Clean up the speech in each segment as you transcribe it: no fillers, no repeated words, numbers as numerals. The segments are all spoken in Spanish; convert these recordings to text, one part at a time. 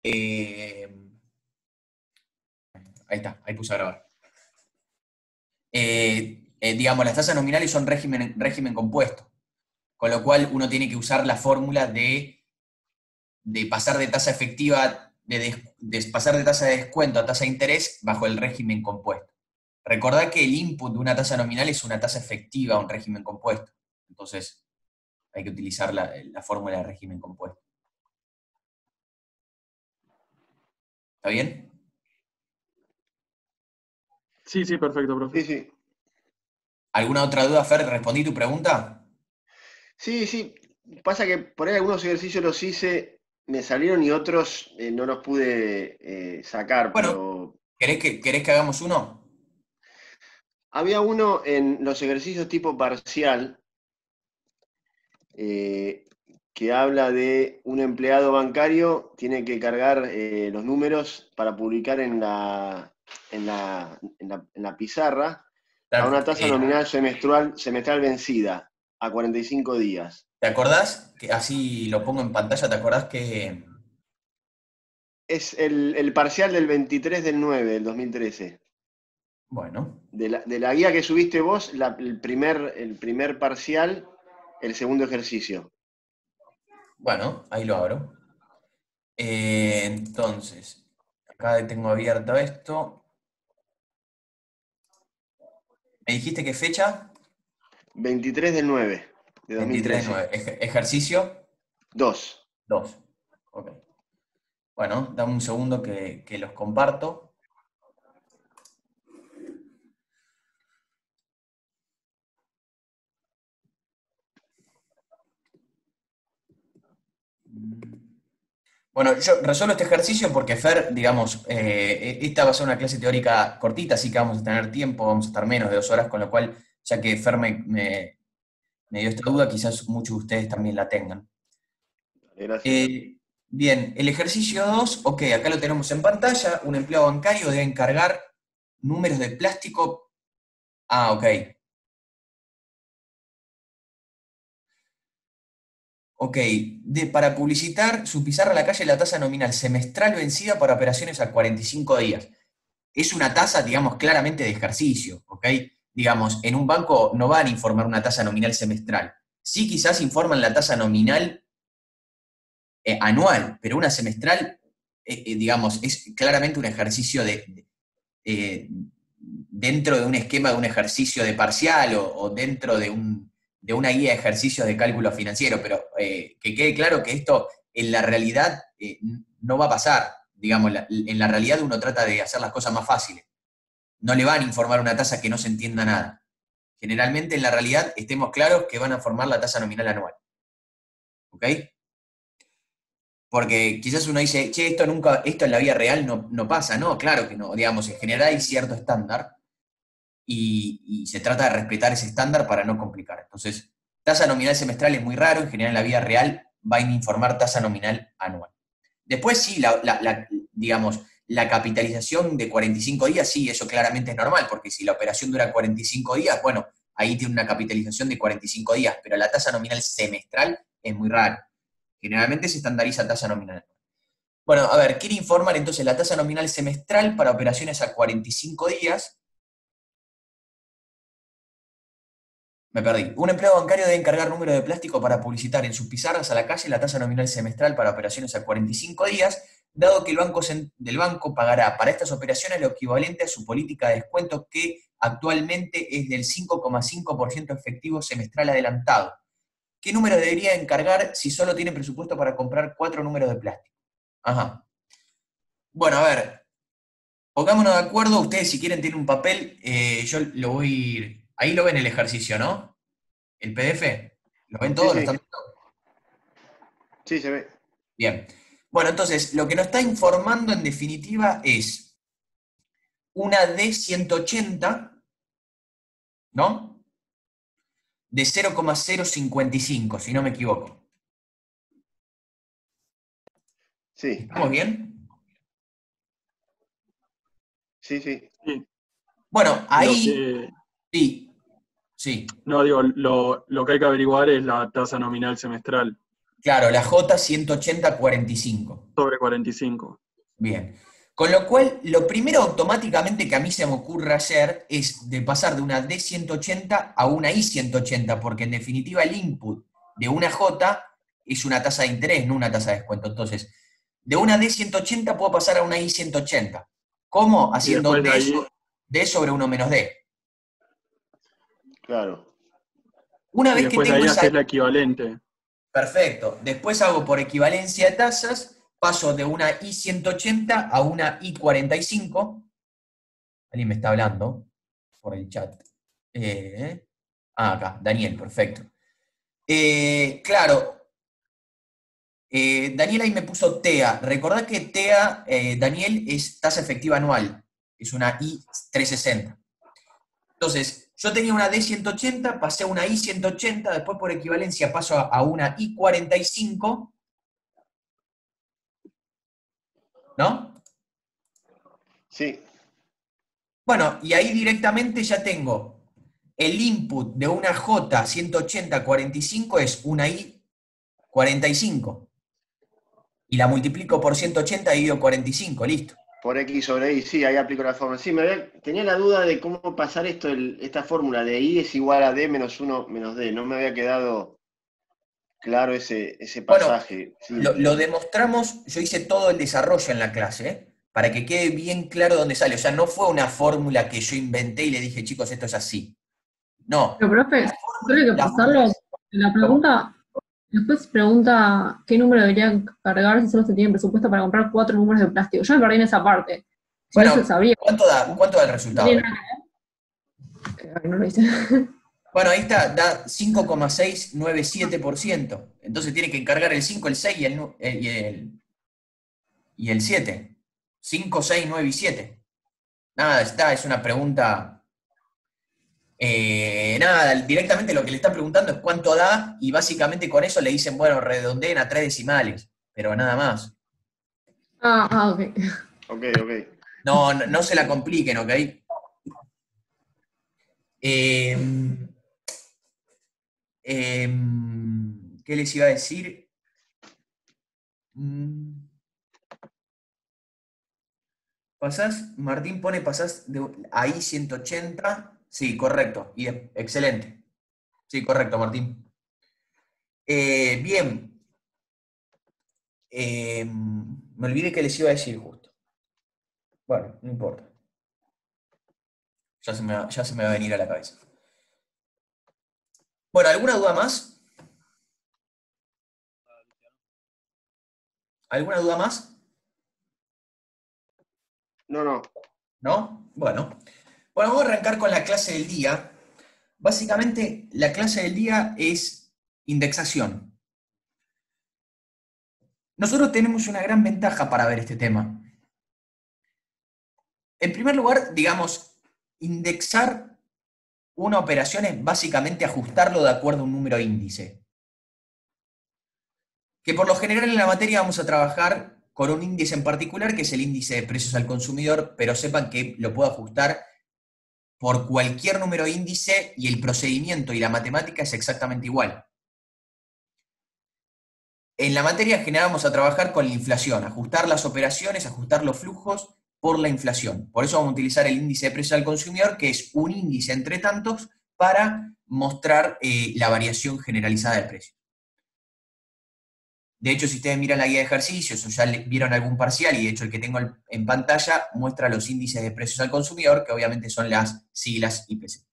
Eh, ahí está, ahí puse a grabar. Digamos, las tasas nominales son régimen compuesto, con lo cual uno tiene que usar la fórmula de pasar de tasa efectiva, de pasar de tasa de descuento a tasa de interés bajo el régimen compuesto. Recordad que el input de una tasa nominal es una tasa efectiva a un régimen compuesto. Entonces, hay que utilizar la fórmula de régimen compuesto. ¿Está bien? Sí, sí, perfecto, profe. Sí, sí. ¿Alguna otra duda, Fer? ¿Respondí tu pregunta? Sí, sí. Pasa que por ahí algunos ejercicios los hice, me salieron y otros no los pude sacar, Bueno, pero ¿querés que hagamos uno? había uno en los ejercicios tipo parcial que habla de un empleado bancario tiene que cargar los números para publicar en la pizarra a una tasa nominal semestral vencida a 45 días. ¿Te acordás? Que así lo pongo en pantalla, ¿te acordás que... Es el parcial del 23 del 9 del 2013. Bueno, De la guía que subiste vos, el primer parcial, el segundo ejercicio. bueno, ahí lo abro. Entonces, acá tengo abierto esto. ¿Me dijiste qué fecha? 23 del 9 de 23 de 2013. 9. Ejercicio 2. 2. Ok. Bueno, dame un segundo que los comparto. Bueno, yo resuelvo este ejercicio porque Fer, digamos, esta va a ser una clase teórica cortita, así que vamos a tener tiempo, vamos a estar menos de 2 horas, con lo cual, ya que Fer me dio esta duda, quizás muchos de ustedes también la tengan. Gracias. Bien, el ejercicio 2, ok, acá lo tenemos en pantalla, un empleado bancario debe encargar números de plástico. Ah, ok. Ok, para publicitar su pizarra a la calle la tasa nominal semestral vencida para operaciones a 45 días. Es una tasa, digamos, claramente de ejercicio, ¿ok? Digamos, en un banco no van a informar una tasa nominal semestral. Sí, quizás informan la tasa nominal anual, pero una semestral, digamos, es claramente un ejercicio dentro de un esquema de un ejercicio de parcial o dentro de una guía de ejercicios de cálculo financiero, pero que quede claro que esto en la realidad no va a pasar. Digamos, en la realidad uno trata de hacer las cosas más fáciles. No le van a informar una tasa que no se entienda nada. Generalmente en la realidad estemos claros que van a formar la tasa nominal anual. ¿Ok? Porque quizás uno dice, che, esto en la vida real no pasa. No, claro que no. Digamos, en general hay cierto estándar y se trata de respetar ese estándar para no complicar. Entonces, tasa nominal semestral es muy raro, en general en la vida real van a informar tasa nominal anual. Después sí, digamos, la capitalización de 45 días, sí, eso claramente es normal, porque si la operación dura 45 días, bueno, ahí tiene una capitalización de 45 días, pero la tasa nominal semestral es muy raro. Generalmente se estandariza tasa nominal. Bueno, a ver, quiere informar entonces la tasa nominal semestral para operaciones a 45 días. Me perdí. Un empleado bancario debe encargar número de plástico para publicitar en sus pizarras a la calle la tasa nominal semestral para operaciones a 45 días, dado que el banco del banco pagará para estas operaciones lo equivalente a su política de descuento, que actualmente es del 5,5% efectivo semestral adelantado. ¿Qué número debería encargar si solo tiene presupuesto para comprar 4 números de plástico? Ajá. Bueno, a ver, pongámonos de acuerdo. Ustedes, si quieren, tienen un papel. Yo lo voy a ir. Ahí lo ven el ejercicio, ¿no? ¿El PDF? ¿Lo ven Sí, todo? ¿Lo sí. están viendo? Sí, se ve. Bien. Bueno, entonces, lo que nos está informando en definitiva es una D180, ¿no? De 0,055, si no me equivoco. Sí, ¿Estamos bien? sí, sí. Sí. Bueno, Lo ahí, que, sí, sí. no, digo, lo que hay que averiguar es la tasa nominal semestral. Claro, la J 180-45. Sobre 45. Bien. Con lo cual, lo primero automáticamente que a mí se me ocurre hacer es de pasar de una D180 a una I180, porque en definitiva el input de una J es una tasa de interés, no una tasa de descuento. Entonces, de una D180 puedo pasar a una I180. ¿Cómo? Y Haciendo después de ahí, D sobre 1 menos D. Claro. Una y vez que después de tengo ahí esa... haces la equivalente. Perfecto. Después hago por equivalencia de tasas, paso de una I180 a una I45. Alguien me está hablando por el chat. Acá, Daniel, perfecto. Claro, Daniel ahí me puso TEA. Recordad que TEA, Daniel, es tasa efectiva anual. Es una I360. Entonces, yo tenía una D180, pasé a una I180, después por equivalencia paso a una I45, ¿no? Sí, Bueno, y ahí directamente ya tengo el input de una J 180-45 es una I45. Y la multiplico por 180 dividido 45, listo. por X sobre Y, sí, ahí aplico la fórmula. Sí, tenía la duda de cómo pasar esta fórmula de Y es igual a D menos 1 menos D. No me había quedado claro ese Bueno, pasaje lo simple. demostramos, yo hice todo el desarrollo en la clase, ¿eh? Para que quede bien claro dónde sale. O sea, no fue una fórmula que yo inventé y le dije, chicos, esto es así. No. Pero, profe, tiene que La pasarlo fórmula en la ¿cómo? pregunta. Después pregunta qué número debería cargar si solo se tiene presupuesto para comprar 4 números de plástico. Yo me perdí en esa parte. Si no se Bueno, sabía. ¿cuánto da el No resultado? tiene nada que ver. Ay, no lo hice. Bueno, ahí está, da 5,697%. Entonces tiene que encargar el 5, el 6 y el 7. 5, 6, 9 y 7. Nada, es una pregunta. Nada, directamente lo que le están preguntando es cuánto da, y básicamente con eso le dicen, bueno, redondeen a 3 decimales, pero nada más. Ok. Ok, ok. No, no, no se la compliquen, ¿ok? Eh, ¿Qué les iba a decir? Martín pone, pasás de ahí 180. Sí, correcto. Excelente. Sí, correcto, Martín. Bien. Me olvidé que les iba a decir justo. Bueno, no importa. Ya se me va a venir a la cabeza. Bueno, ¿alguna duda más? ¿Alguna duda más? No. ¿No? Bueno. Bueno, vamos a arrancar con la clase del día. Básicamente, la clase del día es indexación. Nosotros tenemos una gran ventaja para ver este tema. En primer lugar, digamos, indexar una operación es básicamente ajustarlo de acuerdo a un número índice. Que por lo general en la materia vamos a trabajar con un índice en particular, que es el índice de precios al consumidor, pero sepan que lo puedo ajustar por cualquier número índice y el procedimiento y la matemática es exactamente igual. En la materia en general vamos a trabajar con la inflación, ajustar las operaciones, ajustar los flujos por la inflación. Por eso vamos a utilizar el índice de precios al consumidor, que es un índice entre tantos para mostrar la variación generalizada del precio. De hecho, si ustedes miran la guía de ejercicios o ya vieron algún parcial, y de hecho el que tengo en pantalla muestra los índices de precios al consumidor, que obviamente son las siglas IPC.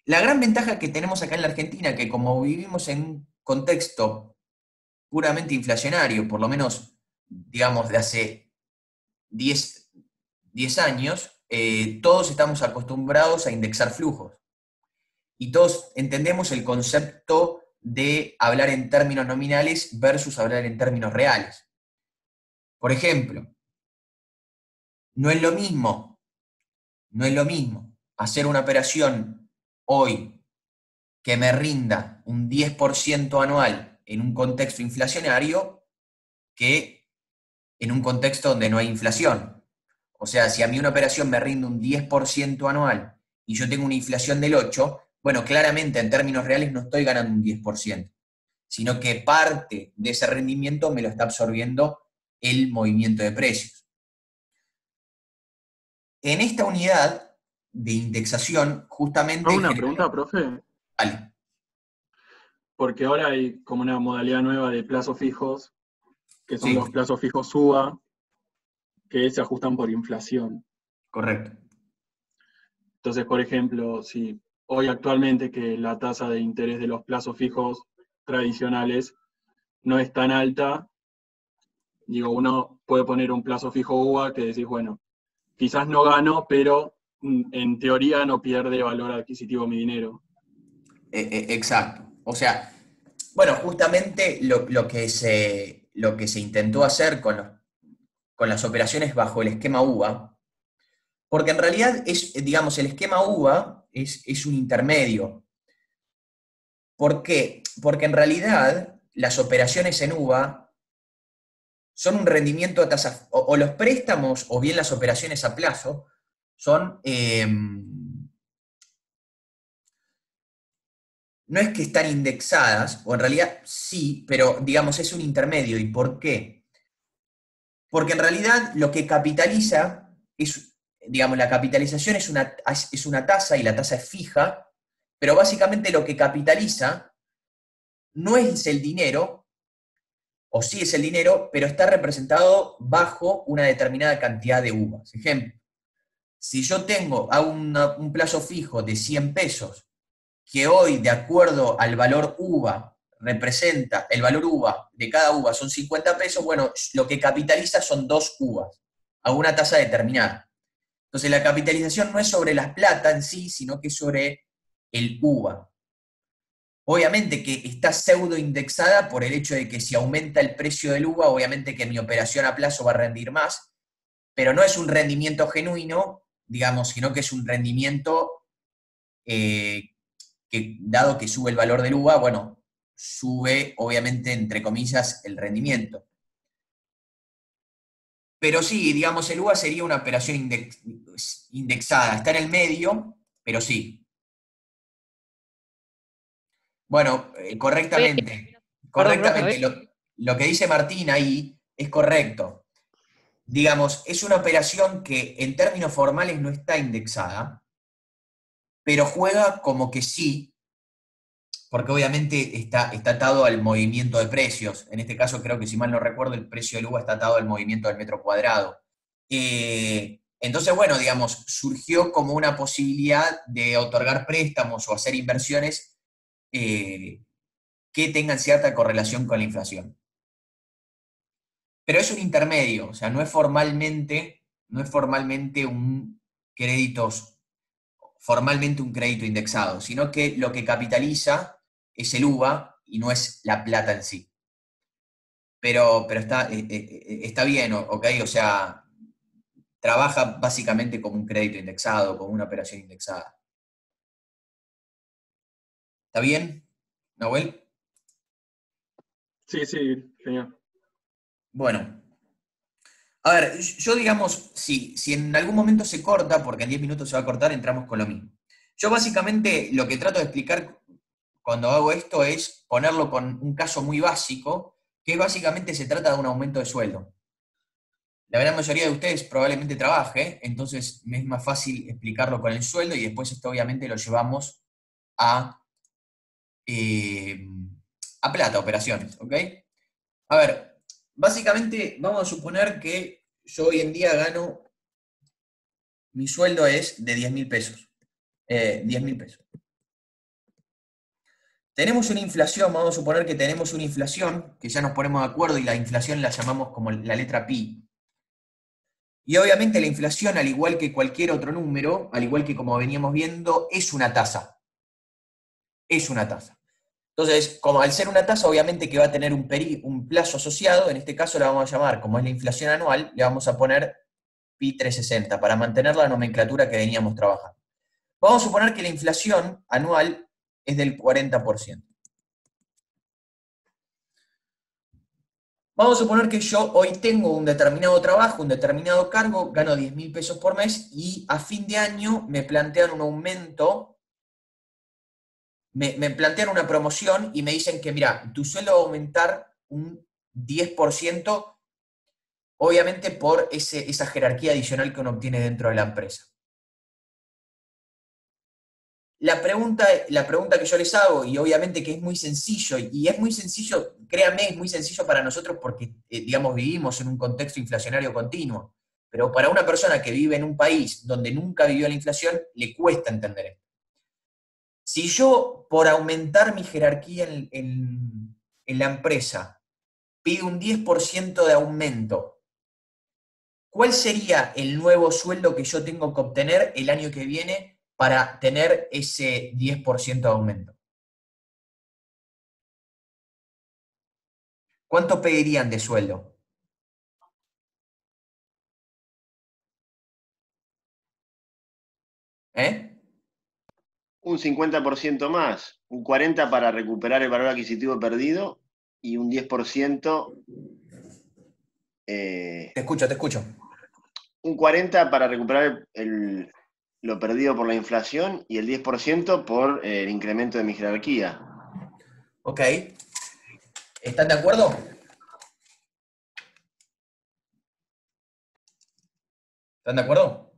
La gran ventaja que tenemos acá en la Argentina, que como vivimos en un contexto puramente inflacionario, por lo menos, digamos, de hace 10 años, todos estamos acostumbrados a indexar flujos. Y todos entendemos el concepto de hablar en términos nominales versus hablar en términos reales. Por ejemplo, no es lo mismo hacer una operación hoy que me rinda un 10% anual en un contexto inflacionario que en un contexto donde no hay inflación. O sea, si a mí una operación me rinde un 10% anual y yo tengo una inflación del 8%, Bueno, claramente en términos reales no estoy ganando un 10%, sino que parte de ese rendimiento me lo está absorbiendo el movimiento de precios. En esta unidad de indexación, justamente... ¿Hago una pregunta, profe? Vale. Porque ahora hay como una modalidad nueva de plazos fijos, que son Sí. los plazos fijos UVA, que se ajustan por inflación. Correcto. Entonces, por ejemplo, si hoy actualmente que la tasa de interés de los plazos fijos tradicionales no es tan alta, digo, uno puede poner un plazo fijo UVA que decís, bueno, quizás no gano, pero en teoría no pierde valor adquisitivo mi dinero. Exacto. O sea, bueno, justamente lo que se intentó hacer con las operaciones bajo el esquema UVA, porque en realidad digamos, el esquema UVA es un intermedio. ¿Por qué? Porque en realidad las operaciones en UVA son un rendimiento a tasa, o los préstamos, o bien las operaciones a plazo, son... no es que están indexadas, o en realidad sí, pero digamos es un intermedio. ¿Y por qué? Porque en realidad lo que capitaliza es, digamos, la capitalización es una tasa y la tasa es fija, pero básicamente lo que capitaliza no es el dinero, o sí es el dinero, pero está representado bajo una determinada cantidad de uvas. Ejemplo, si yo hago un plazo fijo de 100 pesos, que hoy, de acuerdo al valor uva, representa, el valor uva de cada uva son 50 pesos, bueno, lo que capitaliza son 2 uvas, a una tasa determinada. Entonces la capitalización no es sobre la plata en sí, sino que es sobre el uva. Obviamente que está pseudo indexada por el hecho de que si aumenta el precio del uva, obviamente que mi operación a plazo va a rendir más, pero no es un rendimiento genuino, digamos, sino que es un rendimiento que, dado que sube el valor del uva, bueno, sube, obviamente, entre comillas, el rendimiento. Pero sí, digamos, el uva sería una operación indexada. Está en el medio, pero sí. Bueno, correctamente. Correctamente. Lo que dice Martín ahí es correcto. Digamos, es una operación que en términos formales no está indexada, pero juega como que sí, porque obviamente está atado al movimiento de precios. En este caso, creo que si mal no recuerdo, el precio del uva está atado al movimiento del metro cuadrado. Entonces, bueno, digamos, surgió como una posibilidad de otorgar préstamos o hacer inversiones que tengan cierta correlación con la inflación. Pero es un intermedio, o sea, no es formalmente un crédito indexado, sino que lo que capitaliza es el uva y no es la plata en sí. Pero está bien, ¿ok? O sea, trabaja básicamente como un crédito indexado, como una operación indexada. ¿Está bien, Nahuel? Sí, genial. Bueno. A ver, yo digamos, si en algún momento se corta, porque en 10 minutos se va a cortar, entramos con lo mismo. Yo básicamente lo que trato de explicar cuando hago esto es ponerlo con un caso muy básico, que básicamente se trata de un aumento de sueldo. La gran mayoría de ustedes probablemente trabaje, entonces me es más fácil explicarlo con el sueldo y después esto obviamente lo llevamos a plata, operaciones, ¿ok? A ver, básicamente vamos a suponer que yo hoy en día gano, mi sueldo es de 10.000 pesos. 10.000 pesos. Tenemos una inflación, vamos a suponer que tenemos una inflación, que ya nos ponemos de acuerdo y la inflación la llamamos como la letra pi. Y obviamente la inflación, al igual que cualquier otro número, al igual que como veníamos viendo, es una tasa. Es una tasa. Entonces, como al ser una tasa, obviamente que va a tener un plazo asociado, en este caso la vamos a llamar, como es la inflación anual, le vamos a poner pi 360 para mantener la nomenclatura que veníamos trabajando. Vamos a suponer que la inflación anual es del 40%. Vamos a suponer que yo hoy tengo un determinado trabajo, un determinado cargo, gano 10.000 pesos por mes y a fin de año me plantean un aumento me plantean una promoción y me dicen que, mira, tu sueldo va a aumentar un 10%, obviamente por esa jerarquía adicional que uno obtiene dentro de la empresa. La pregunta que yo les hago, y obviamente que es muy sencillo, y es muy sencillo, créanme, es muy sencillo para nosotros porque, digamos, vivimos en un contexto inflacionario continuo, pero para una persona que vive en un país donde nunca vivió la inflación, le cuesta entender esto. Si yo, por aumentar mi jerarquía en la empresa, pido un 10% de aumento, ¿cuál sería el nuevo sueldo que yo tengo que obtener el año que viene para tener ese 10% de aumento? ¿Cuánto pedirían de sueldo? ¿Eh? Un 50% más, un 40% para recuperar el valor adquisitivo perdido y un 10%, Te escucho, te escucho. un 40% para recuperar lo perdido por la inflación y el 10% por el incremento de mi jerarquía. Ok. ¿Están de acuerdo? ¿Están de acuerdo?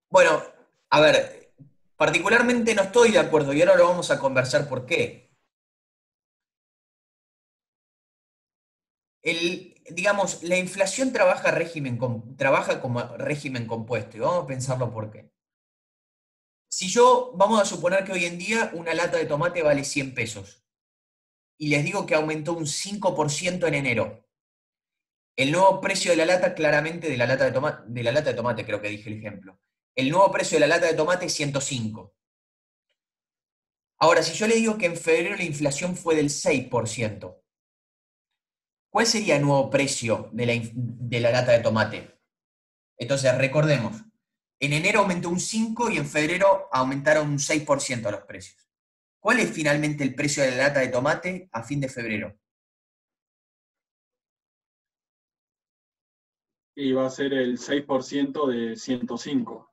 Bueno, a ver, particularmente no estoy de acuerdo y ahora lo vamos a conversar por qué. Digamos, la inflación trabaja como régimen compuesto y vamos a pensarlo por qué. Si vamos a suponer que hoy en día una lata de tomate vale 100 pesos y les digo que aumentó un 5% en enero, el nuevo precio de la lata, claramente de la lata de tomate, creo que dije el ejemplo, el nuevo precio de la lata de tomate es 105. Ahora, si yo le digo que en febrero la inflación fue del 6%, ¿cuál sería el nuevo precio de la lata de tomate? Entonces, recordemos, en enero aumentó un 5 y en febrero aumentaron un 6% los precios. ¿Cuál es finalmente el precio de la lata de tomate a fin de febrero? Y va a ser el 6% de 105.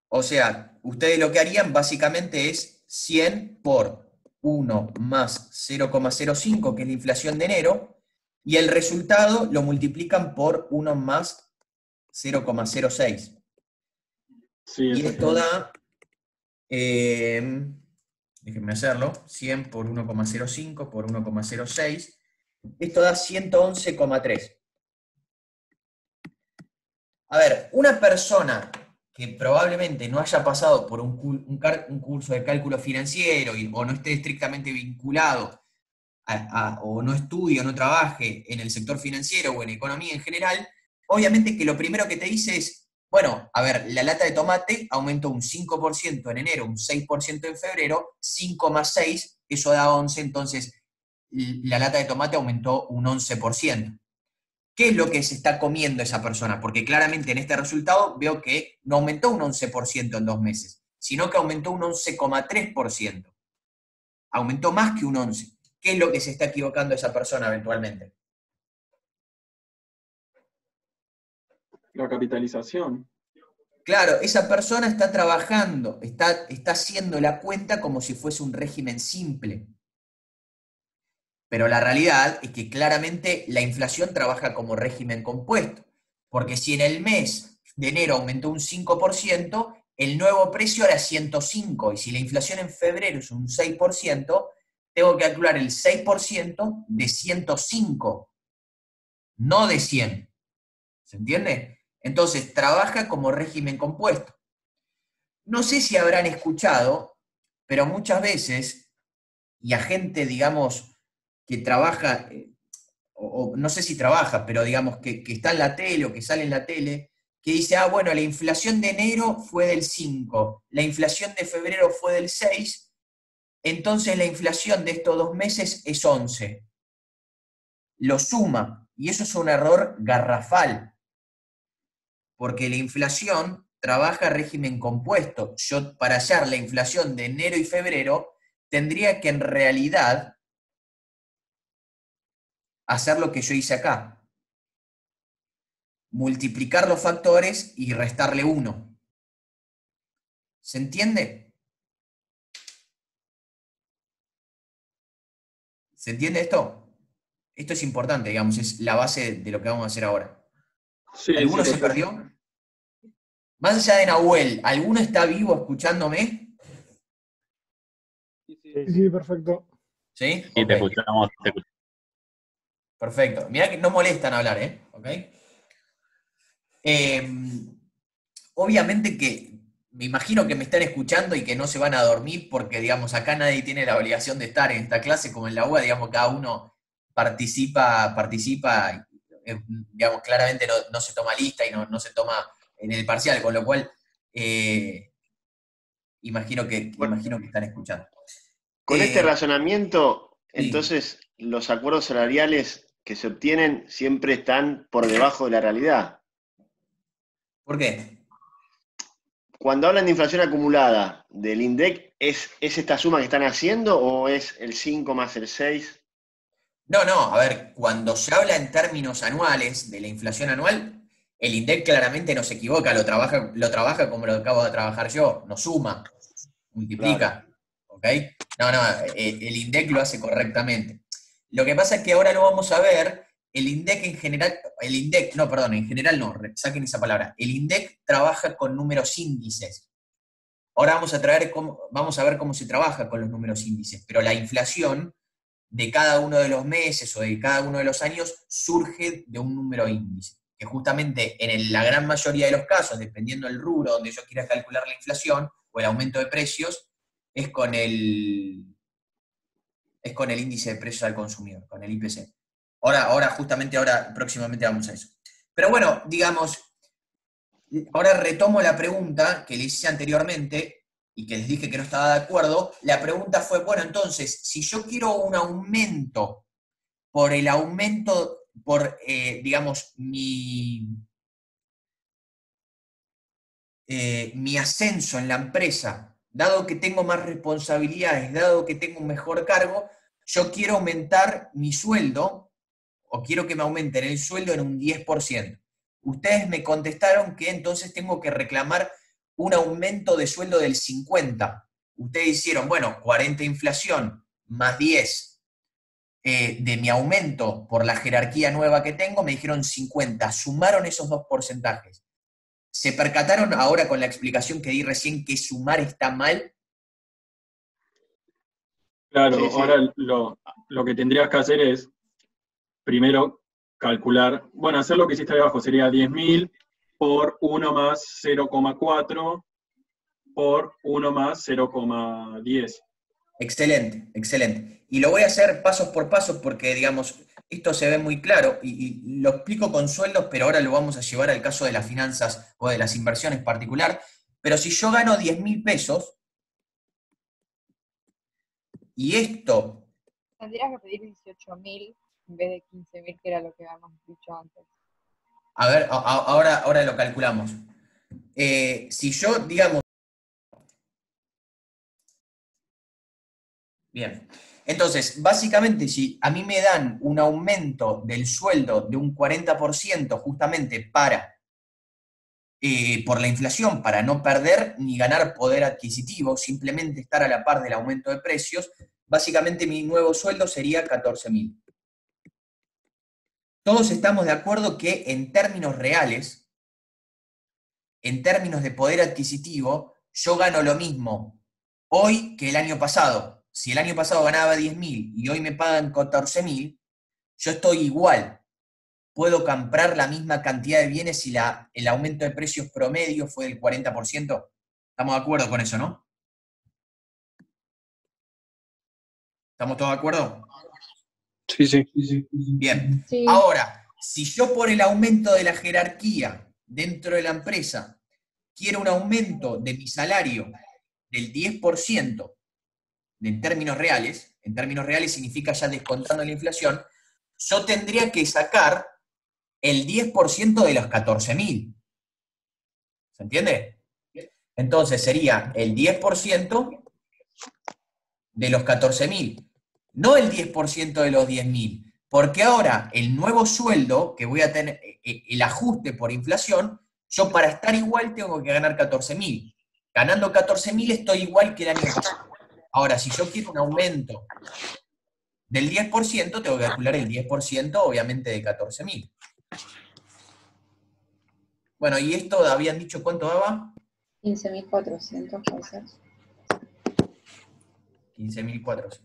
O sea, ustedes lo que harían básicamente es 100 por 1 más 0,05, que es la inflación de enero, y el resultado lo multiplican por 1 más 0,06. Sí, Y esto exactamente. da, déjenme hacerlo, 100 por 1,05 por 1,06, esto da 111,3. A ver, una persona que probablemente no haya pasado por un curso de cálculo financiero o no esté estrictamente vinculado o no estudie o no trabaje en el sector financiero o en economía en general, obviamente que lo primero que te dice es, bueno, a ver, la lata de tomate aumentó un 5% en enero, un 6% en febrero, 5 más 6, eso da 11, entonces la lata de tomate aumentó un 11%. ¿Qué es lo que se está comiendo esa persona? Porque claramente en este resultado veo que no aumentó un 11% en 2 meses, sino que aumentó un 11,3%. Aumentó más que un 11%. ¿Qué es lo que se está equivocando esa persona eventualmente? La capitalización. Claro, esa persona está trabajando, está haciendo la cuenta como si fuese un régimen simple. Pero la realidad es que claramente la inflación trabaja como régimen compuesto. Porque si en el mes de enero aumentó un 5%, el nuevo precio era 105. Y si la inflación en febrero es un 6%, tengo que calcular el 6% de 105, no de 100. ¿Se entiende? Entonces, trabaja como régimen compuesto. No sé si habrán escuchado, pero muchas veces, y a gente, digamos, que trabaja, o no sé si trabaja, pero digamos que está en la tele o que sale en la tele, que dice, bueno, la inflación de enero fue del 5, la inflación de febrero fue del 6, entonces la inflación de estos 2 meses es 11. Lo suma, y eso es un error garrafal, porque la inflación trabaja régimen compuesto. Yo, para hallar la inflación de enero y febrero, tendría que en realidad hacer lo que yo hice acá. Multiplicar los factores y restarle 1. ¿Se entiende? ¿Se entiende esto? Esto es importante, digamos, es la base de lo que vamos a hacer ahora. Sí, ¿Alguno sí, se perfecto. perdió? Más allá de Nahuel, ¿alguno está vivo escuchándome? Sí, perfecto. ¿Sí? Sí, Ok, te escuchamos, te escuchamos. perfecto. Mirá que no molestan hablar, ¿eh? ¿Ok? Obviamente que me imagino que me están escuchando y que no se van a dormir porque, digamos, acá nadie tiene la obligación de estar en esta clase como en la UBA, digamos, cada uno participa, digamos, claramente no se toma lista y no se toma en el parcial, con lo cual imagino que están escuchando. Con este razonamiento, Sí. entonces los acuerdos salariales que se obtienen siempre están por debajo de la realidad. ¿Por qué? Cuando hablan de inflación acumulada del INDEC, ¿es esta suma que están haciendo o es el 5 más el 6? No, a ver, cuando se habla en términos anuales de la inflación anual, el INDEC claramente no se equivoca, lo trabaja como lo acabo de trabajar yo, no suma, multiplica, Claro. ¿ok? El INDEC lo hace correctamente. Lo que pasa es que ahora lo vamos a ver, el INDEC en general no, saquen esa palabra, el INDEC trabaja con números índices. Ahora vamos a ver cómo se trabaja con los números índices, pero la inflación de cada uno de los meses o de cada uno de los años surge de un número índice, que justamente en la gran mayoría de los casos, dependiendo del rubro donde yo quiera calcular la inflación o el aumento de precios, es con el índice de precios al consumidor, con el IPC. Próximamente vamos a eso. Pero bueno, digamos, ahora retomo la pregunta que le hice anteriormente y que les dije que no estaba de acuerdo. La pregunta fue, bueno, entonces, si yo quiero un aumento por el aumento, digamos, mi ascenso en la empresa, dado que tengo más responsabilidades, dado que tengo un mejor cargo, yo quiero aumentar mi sueldo, o quiero que me aumenten el sueldo en un 10%. Ustedes me contestaron que entonces tengo que reclamar un aumento de sueldo del 50%. Ustedes hicieron, bueno, 40 inflación más 10 de mi aumento por la jerarquía nueva que tengo, me dijeron 50. Sumaron esos dos porcentajes. ¿Se percataron ahora con la explicación que di recién que sumar está mal? Claro, Sí, sí. ahora lo que tendrías que hacer es, primero, calcular, bueno, hacer lo que hiciste ahí abajo, sería 10.000 por 1 más 0,4 por 1 más 0,10. Excelente, excelente. Y lo voy a hacer pasos por pasos porque, digamos, esto se ve muy claro y lo explico con sueldos, pero ahora lo vamos a llevar al caso de las finanzas o de las inversiones particular. Pero si yo gano 10.000 pesos y esto... Tendrías que pedir 18.000 en vez de 15.000, que era lo que habíamos dicho antes. A ver, ahora lo calculamos. Si yo, digamos... Bien. Entonces, básicamente, si a mí me dan un aumento del sueldo de un 40% justamente por la inflación, para no perder ni ganar poder adquisitivo, simplemente estar a la par del aumento de precios, básicamente mi nuevo sueldo sería 14.000. Todos estamos de acuerdo que en términos reales, en términos de poder adquisitivo, yo gano lo mismo hoy que el año pasado. Si el año pasado ganaba 10.000 y hoy me pagan 14.000, yo estoy igual. Puedo comprar la misma cantidad de bienes si el aumento de precios promedio fue del 40%. ¿Estamos de acuerdo con eso, no? ¿Estamos todos de acuerdo? Sí. Bien. Sí. Ahora, si yo por el aumento de la jerarquía dentro de la empresa quiero un aumento de mi salario del 10%, en términos reales significa ya descontando la inflación, yo tendría que sacar el 10% de los 14.000. ¿Se entiende? Entonces sería el 10% de los 14.000, no el 10% de los 10.000, porque ahora el nuevo sueldo que voy a tener, el ajuste por inflación, yo para estar igual tengo que ganar 14.000. Ganando 14.000 estoy igual que el año pasado. Ahora, si yo quiero un aumento del 10%, tengo que calcular el 10%, obviamente, de 14.000. Bueno, y esto habían dicho cuánto daba. 15.400 puede ser. 15.400.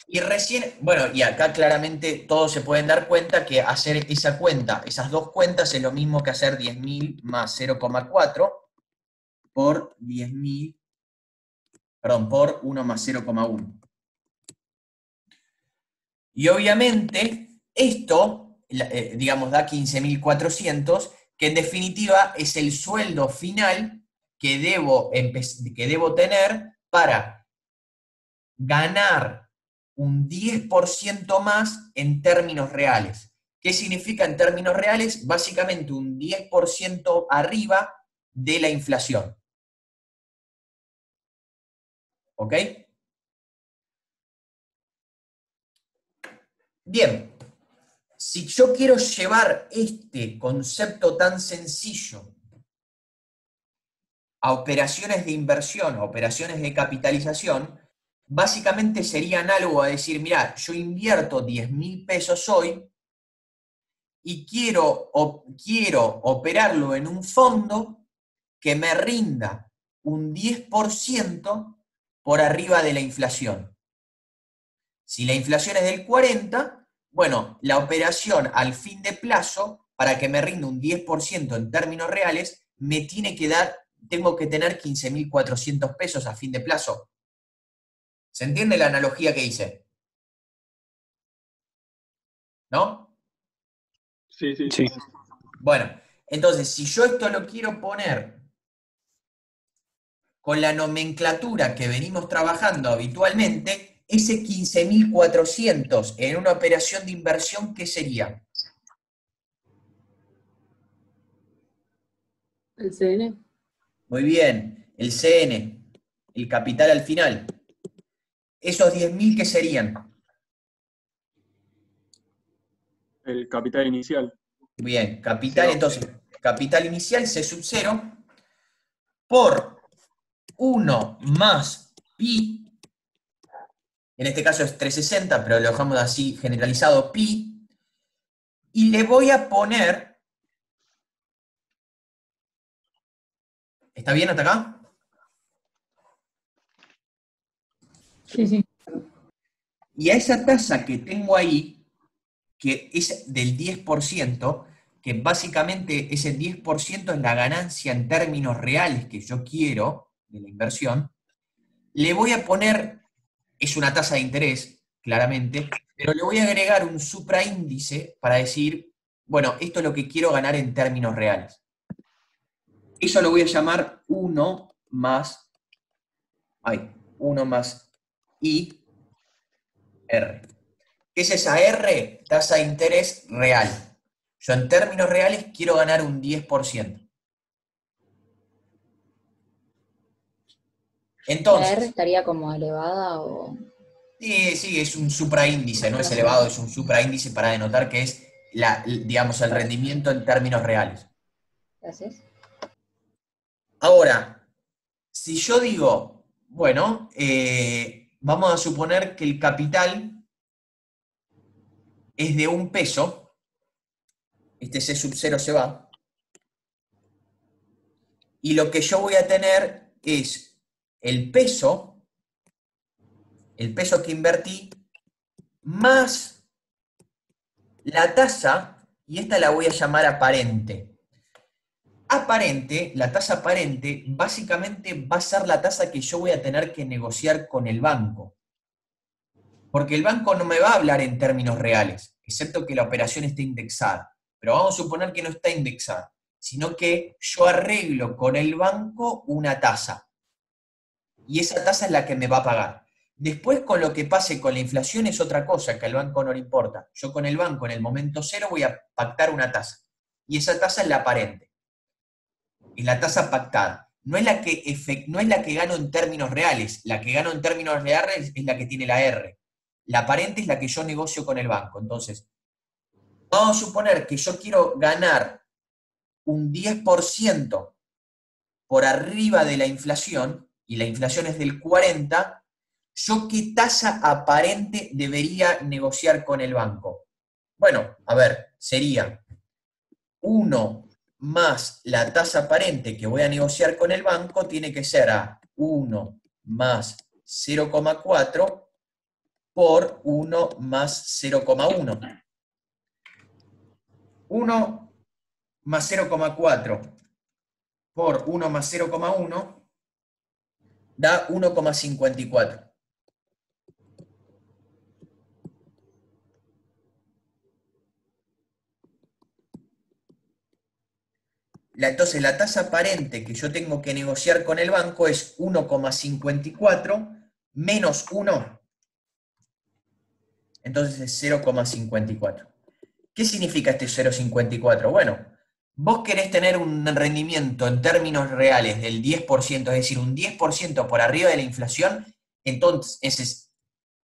Y recién, bueno, y acá claramente todos se pueden dar cuenta que hacer esa cuenta, esas dos cuentas, es lo mismo que hacer 10.000 más 0,4 por 10.000, perdón, por 1 más 0,1. Y obviamente esto, digamos, da 15.400, que en definitiva es el sueldo final que debo tener para ganar un 10% más en términos reales. ¿Qué significa en términos reales? Básicamente un 10% arriba de la inflación. ¿Ok? Bien, si yo quiero llevar este concepto tan sencillo a operaciones de inversión, a operaciones de capitalización, básicamente sería análogo a decir, mira, yo invierto 10.000 pesos hoy y quiero operarlo en un fondo que me rinda un 10% por arriba de la inflación. Si la inflación es del 40, bueno, la operación al fin de plazo, para que me rinda un 10% en términos reales, tengo que tener 15.400 pesos a fin de plazo. ¿Se entiende la analogía que hice? ¿No? Sí. Bueno, entonces, si yo esto lo quiero poner con la nomenclatura que venimos trabajando habitualmente, ese 15.400 en una operación de inversión, ¿qué sería? El CN. Muy bien, el CN, el capital al final. ¿Esos 10.000 qué serían? El capital inicial. Bien, capital, Cero. entonces, capital inicial C sub 0 por 1 más pi, en este caso es 360, pero lo dejamos así generalizado, pi, y le voy a poner, ¿está bien hasta acá? Sí. Y a esa tasa que tengo ahí, que es del 10%, que básicamente ese 10% es la ganancia en términos reales que yo quiero de la inversión, le voy a poner, es una tasa de interés, claramente, pero le voy a agregar un supraíndice para decir, bueno, esto es lo que quiero ganar en términos reales. Eso lo voy a llamar 1 más IR. ¿Qué es esa R? Tasa de interés real. Yo en términos reales quiero ganar un 10%. ¿La Entonces, R estaría como elevada o...? sí, es un supraíndice, no es elevado, es un supraíndice para denotar que es, digamos, el rendimiento en términos reales. Gracias. Ahora, si yo digo, bueno, vamos a suponer que el capital es de 1 peso, este C sub 0 se va, y lo que yo voy a tener es el peso que invertí, más la tasa, y esta la voy a llamar aparente. Aparente, la tasa aparente, básicamente va a ser la tasa que yo voy a tener que negociar con el banco. Porque el banco no me va a hablar en términos reales, excepto que la operación esté indexada. Pero vamos a suponer que no está indexada, sino que yo arreglo con el banco una tasa. Y esa tasa es la que me va a pagar. Después, con lo que pase con la inflación es otra cosa, que al banco no le importa. Yo con el banco en el momento cero voy a pactar una tasa. Y esa tasa es la aparente. Es la tasa pactada. No es la que gano en términos reales. La que gano en términos reales es la que tiene la R. La aparente es la que yo negocio con el banco. Entonces, vamos a suponer que yo quiero ganar un 10% por arriba de la inflación, y la inflación es del 40%, ¿yo qué tasa aparente debería negociar con el banco? Bueno, a ver, sería 1 más la tasa aparente que voy a negociar con el banco, tiene que ser a 1 más 0,4 por 1 más 0,1. 1 más 0,4 por 1 más 0,1 da 1,54. Entonces la tasa aparente que yo tengo que negociar con el banco es 1,54 menos 1. Entonces es 0,54. ¿Qué significa este 0,54? Bueno, vos querés tener un rendimiento en términos reales del 10%, es decir, un 10% por arriba de la inflación, entonces,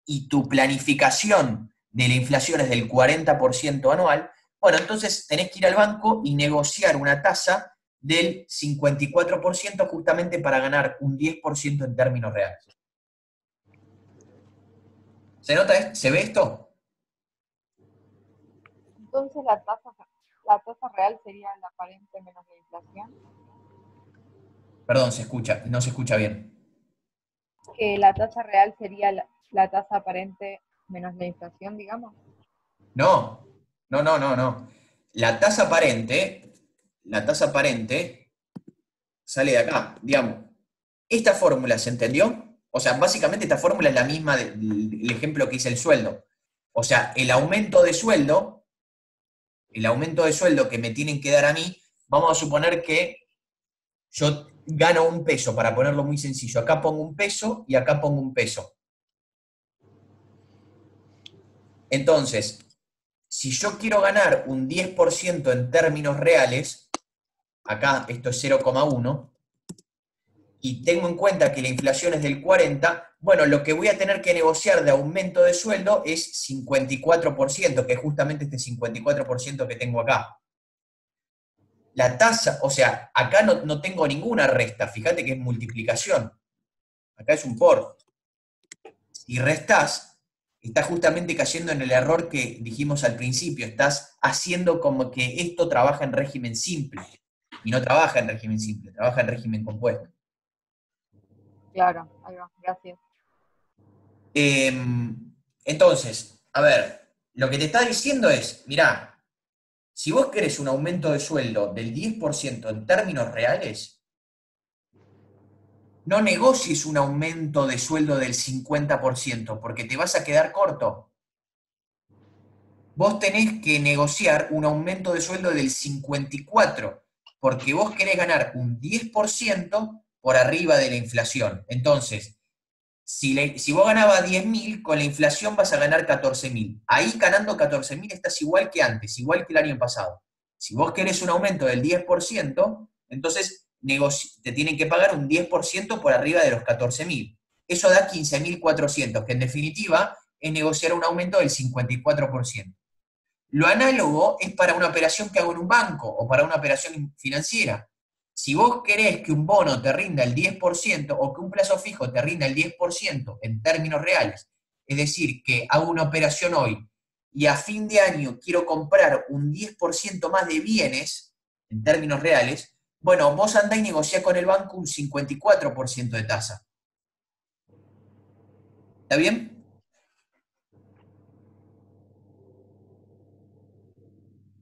y tu planificación de la inflación es del 40% anual, bueno, entonces tenés que ir al banco y negociar una tasa del 54% justamente para ganar un 10% en términos reales. ¿Se nota? ¿Se ve esto? Entonces la tasa real sería la aparente menos la inflación. Perdón, no se escucha bien. Que la tasa real sería la tasa aparente menos la inflación, digamos. No. La tasa aparente sale de acá, digamos. Esta fórmula, ¿se entendió? O sea, básicamente esta fórmula es la misma del ejemplo que hice el sueldo. O sea, el aumento de sueldo que me tienen que dar a mí, vamos a suponer que yo gano un peso, para ponerlo muy sencillo. Acá pongo un peso y acá pongo un peso. Entonces, si yo quiero ganar un 10% en términos reales, acá esto es 0,1, y tengo en cuenta que la inflación es del 40%, bueno, lo que voy a tener que negociar de aumento de sueldo es 54%, que es justamente este 54% que tengo acá. La tasa, o sea, acá no tengo ninguna resta, fíjate que es multiplicación. Acá es un por. Si restás, estás justamente cayendo en el error que dijimos al principio, estás haciendo como que esto trabaja en régimen simple, y no trabaja en régimen simple, trabaja en régimen compuesto. Claro, ahí va, gracias. Entonces, a ver, lo que te está diciendo es, mirá, si vos querés un aumento de sueldo del 10% en términos reales, no negocies un aumento de sueldo del 50%, porque te vas a quedar corto. Vos tenés que negociar un aumento de sueldo del 54%, porque vos querés ganar un 10% por arriba de la inflación. Entonces, si vos ganabas 10.000, con la inflación vas a ganar 14.000. Ahí ganando 14.000 estás igual que antes, igual que el año pasado. Si vos querés un aumento del 10%, entonces te tienen que pagar un 10% por arriba de los 14.000. Eso da 15.400, que en definitiva es negociar un aumento del 54%. Lo análogo es para una operación que hago en un banco o para una operación financiera. Si vos querés que un bono te rinda el 10% o que un plazo fijo te rinda el 10% en términos reales, es decir, que hago una operación hoy y a fin de año quiero comprar un 10% más de bienes en términos reales, bueno, vos andá y negociá con el banco un 54% de tasa. ¿Está bien?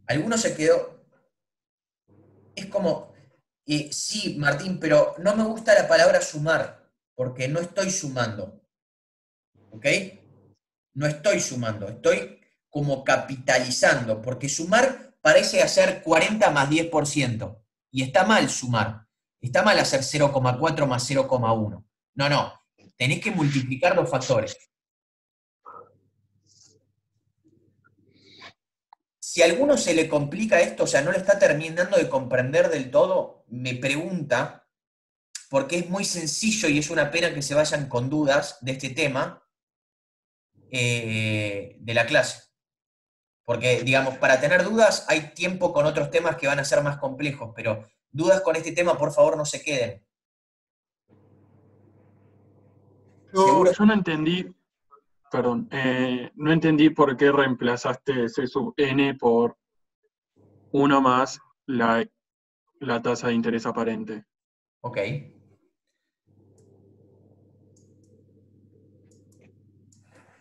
Alguno se quedó. Es como, sí, Martín, pero no me gusta la palabra sumar, porque no estoy sumando. ¿Ok? No estoy sumando, estoy como capitalizando, porque sumar parece hacer 40 más 10%, y está mal sumar, está mal hacer 0,4 más 0,1. No, tenés que multiplicar los factores. Si a alguno se le complica esto, o sea, no le está terminando de comprender del todo, me pregunta, porque es muy sencillo y es una pena que se vayan con dudas de este tema de la clase. Porque, digamos, para tener dudas hay tiempo con otros temas que van a ser más complejos, pero dudas con este tema, por favor, no se queden. Seguro. Yo no entendí, perdón, no entendí por qué reemplazaste C sub n por 1 más la tasa de interés aparente. Ok.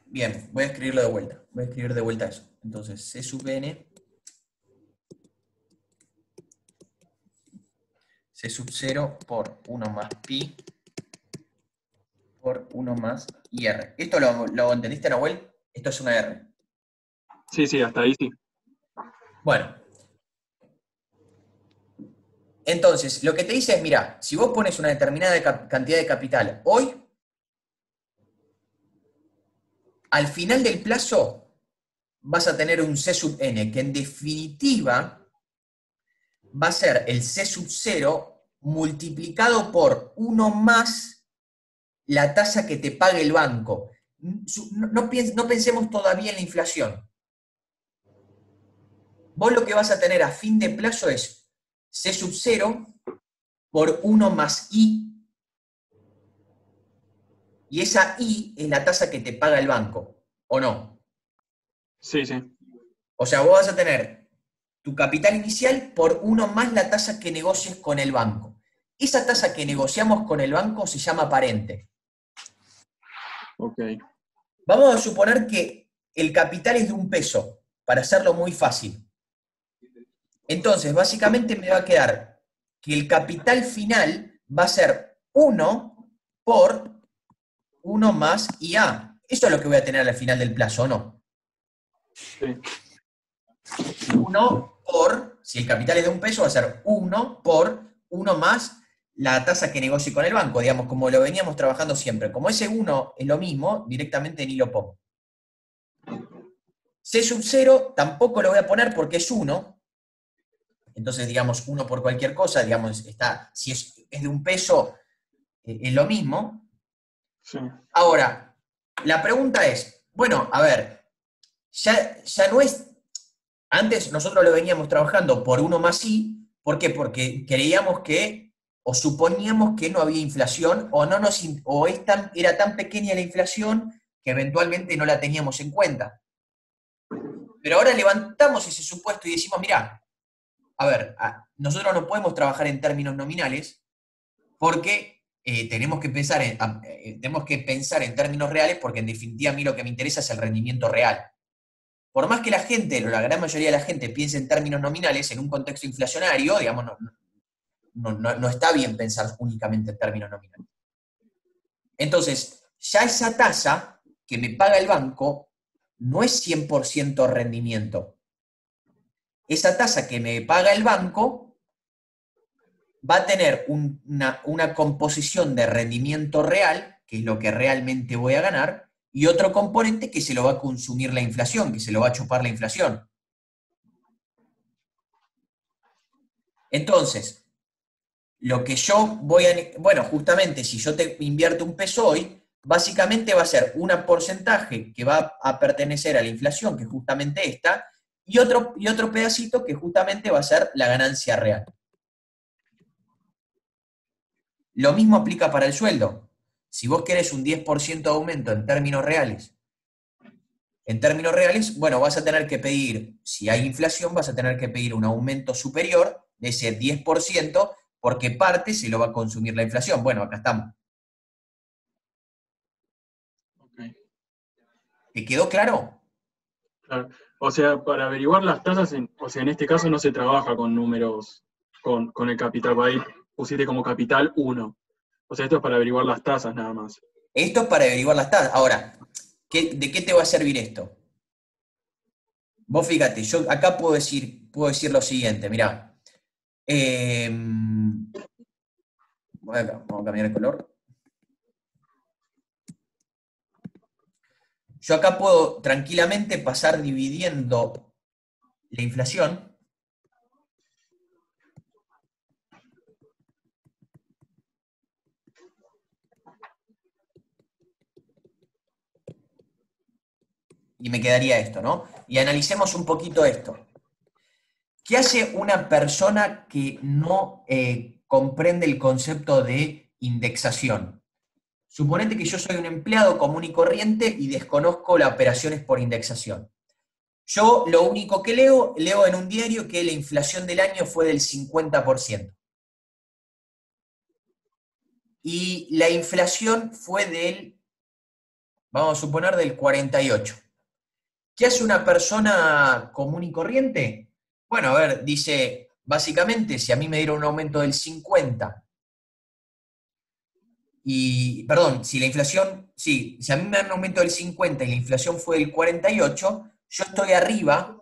Bien, voy a escribirlo de vuelta. Voy a escribir de vuelta eso. Entonces, C sub n, C sub 0 por 1 más pi por 1 más IR. ¿Esto lo entendiste, Nahuel? Esto es una R. Sí, hasta ahí sí. Bueno. Entonces, lo que te dice es, mira, si vos pones una determinada cantidad de capital hoy, al final del plazo vas a tener un C sub n, que en definitiva va a ser el C sub 0 multiplicado por 1 más la tasa que te pague el banco. No pensemos todavía en la inflación. Vos lo que vas a tener a fin de plazo es C sub 0 por 1 más I, y esa I es la tasa que te paga el banco, ¿o no? Sí. O sea, vos vas a tener tu capital inicial por 1 más la tasa que negocies con el banco. Esa tasa que negociamos con el banco se llama parente. Ok. Vamos a suponer que el capital es de 1 peso, para hacerlo muy fácil. Entonces, básicamente me va a quedar que el capital final va a ser 1 por 1 más IA. Eso es lo que voy a tener al final del plazo, ¿o no? Sí. 1 por, si el capital es de 1 peso, va a ser 1 por 1 más la tasa que negocie con el banco, digamos, como lo veníamos trabajando siempre. Como ese 1 es lo mismo, directamente ni lo pongo. C sub 0 tampoco lo voy a poner porque es 1. Entonces, digamos, 1 por cualquier cosa, digamos, si es de 1 peso, es lo mismo. Sí. Ahora, la pregunta es, bueno, a ver, ya no es. Antes nosotros lo veníamos trabajando por 1 más I. ¿Por qué? Porque creíamos que, o suponíamos que no había inflación, era tan pequeña la inflación que eventualmente no la teníamos en cuenta. Pero ahora levantamos ese supuesto y decimos, mirá, a ver, nosotros no podemos trabajar en términos nominales porque tenemos que pensar en términos reales, porque en definitiva a mí lo que me interesa es el rendimiento real. Por más que la gente, o la gran mayoría de la gente, piense en términos nominales, en un contexto inflacionario, digamos, no está bien pensar únicamente en términos nominales. Entonces, ya esa tasa que me paga el banco no es 100% rendimiento. Esa tasa que me paga el banco va a tener una composición de rendimiento real, que es lo que realmente voy a ganar, y otro componente que se lo va a consumir la inflación, que se lo va a chupar la inflación. Entonces, lo que yo bueno, justamente si yo te invierto 1 peso hoy, básicamente va a ser un porcentaje que va a pertenecer a la inflación, que es justamente esta, y otro pedacito que justamente va a ser la ganancia real. Lo mismo aplica para el sueldo. Si vos querés un 10% de aumento en términos reales, bueno, vas a tener que pedir, si hay inflación, vas a tener que pedir un aumento superior de ese 10%, porque parte se lo va a consumir la inflación. Bueno, acá estamos. Okay. ¿Te quedó claro? Claro. O sea, para averiguar las tasas, en este caso no se trabaja con números, con el capital. Por ahí pusiste como capital 1. O sea, esto es para averiguar las tasas nada más. Esto es para averiguar las tasas. Ahora, ¿de qué te va a servir esto? Vos fíjate, yo acá puedo decir lo siguiente, mirá. Vamos a cambiar el color. Yo acá puedo tranquilamente pasar dividiendo la inflación y me quedaría esto, ¿no? Y analicemos un poquito esto. ¿Qué hace una persona que no comprende el concepto de indexación? Suponete que yo soy un empleado común y corriente y desconozco las operaciones por indexación. Yo lo único que leo en un diario que la inflación del año fue del 50%. Y la inflación fue del, vamos a suponer, del 48%. ¿Qué hace una persona común y corriente? Bueno, a ver, dice, básicamente, si a mí me dieron un aumento del 50%, si la inflación, si a mí me dan un aumento del 50% y la inflación fue del 48%, yo estoy arriba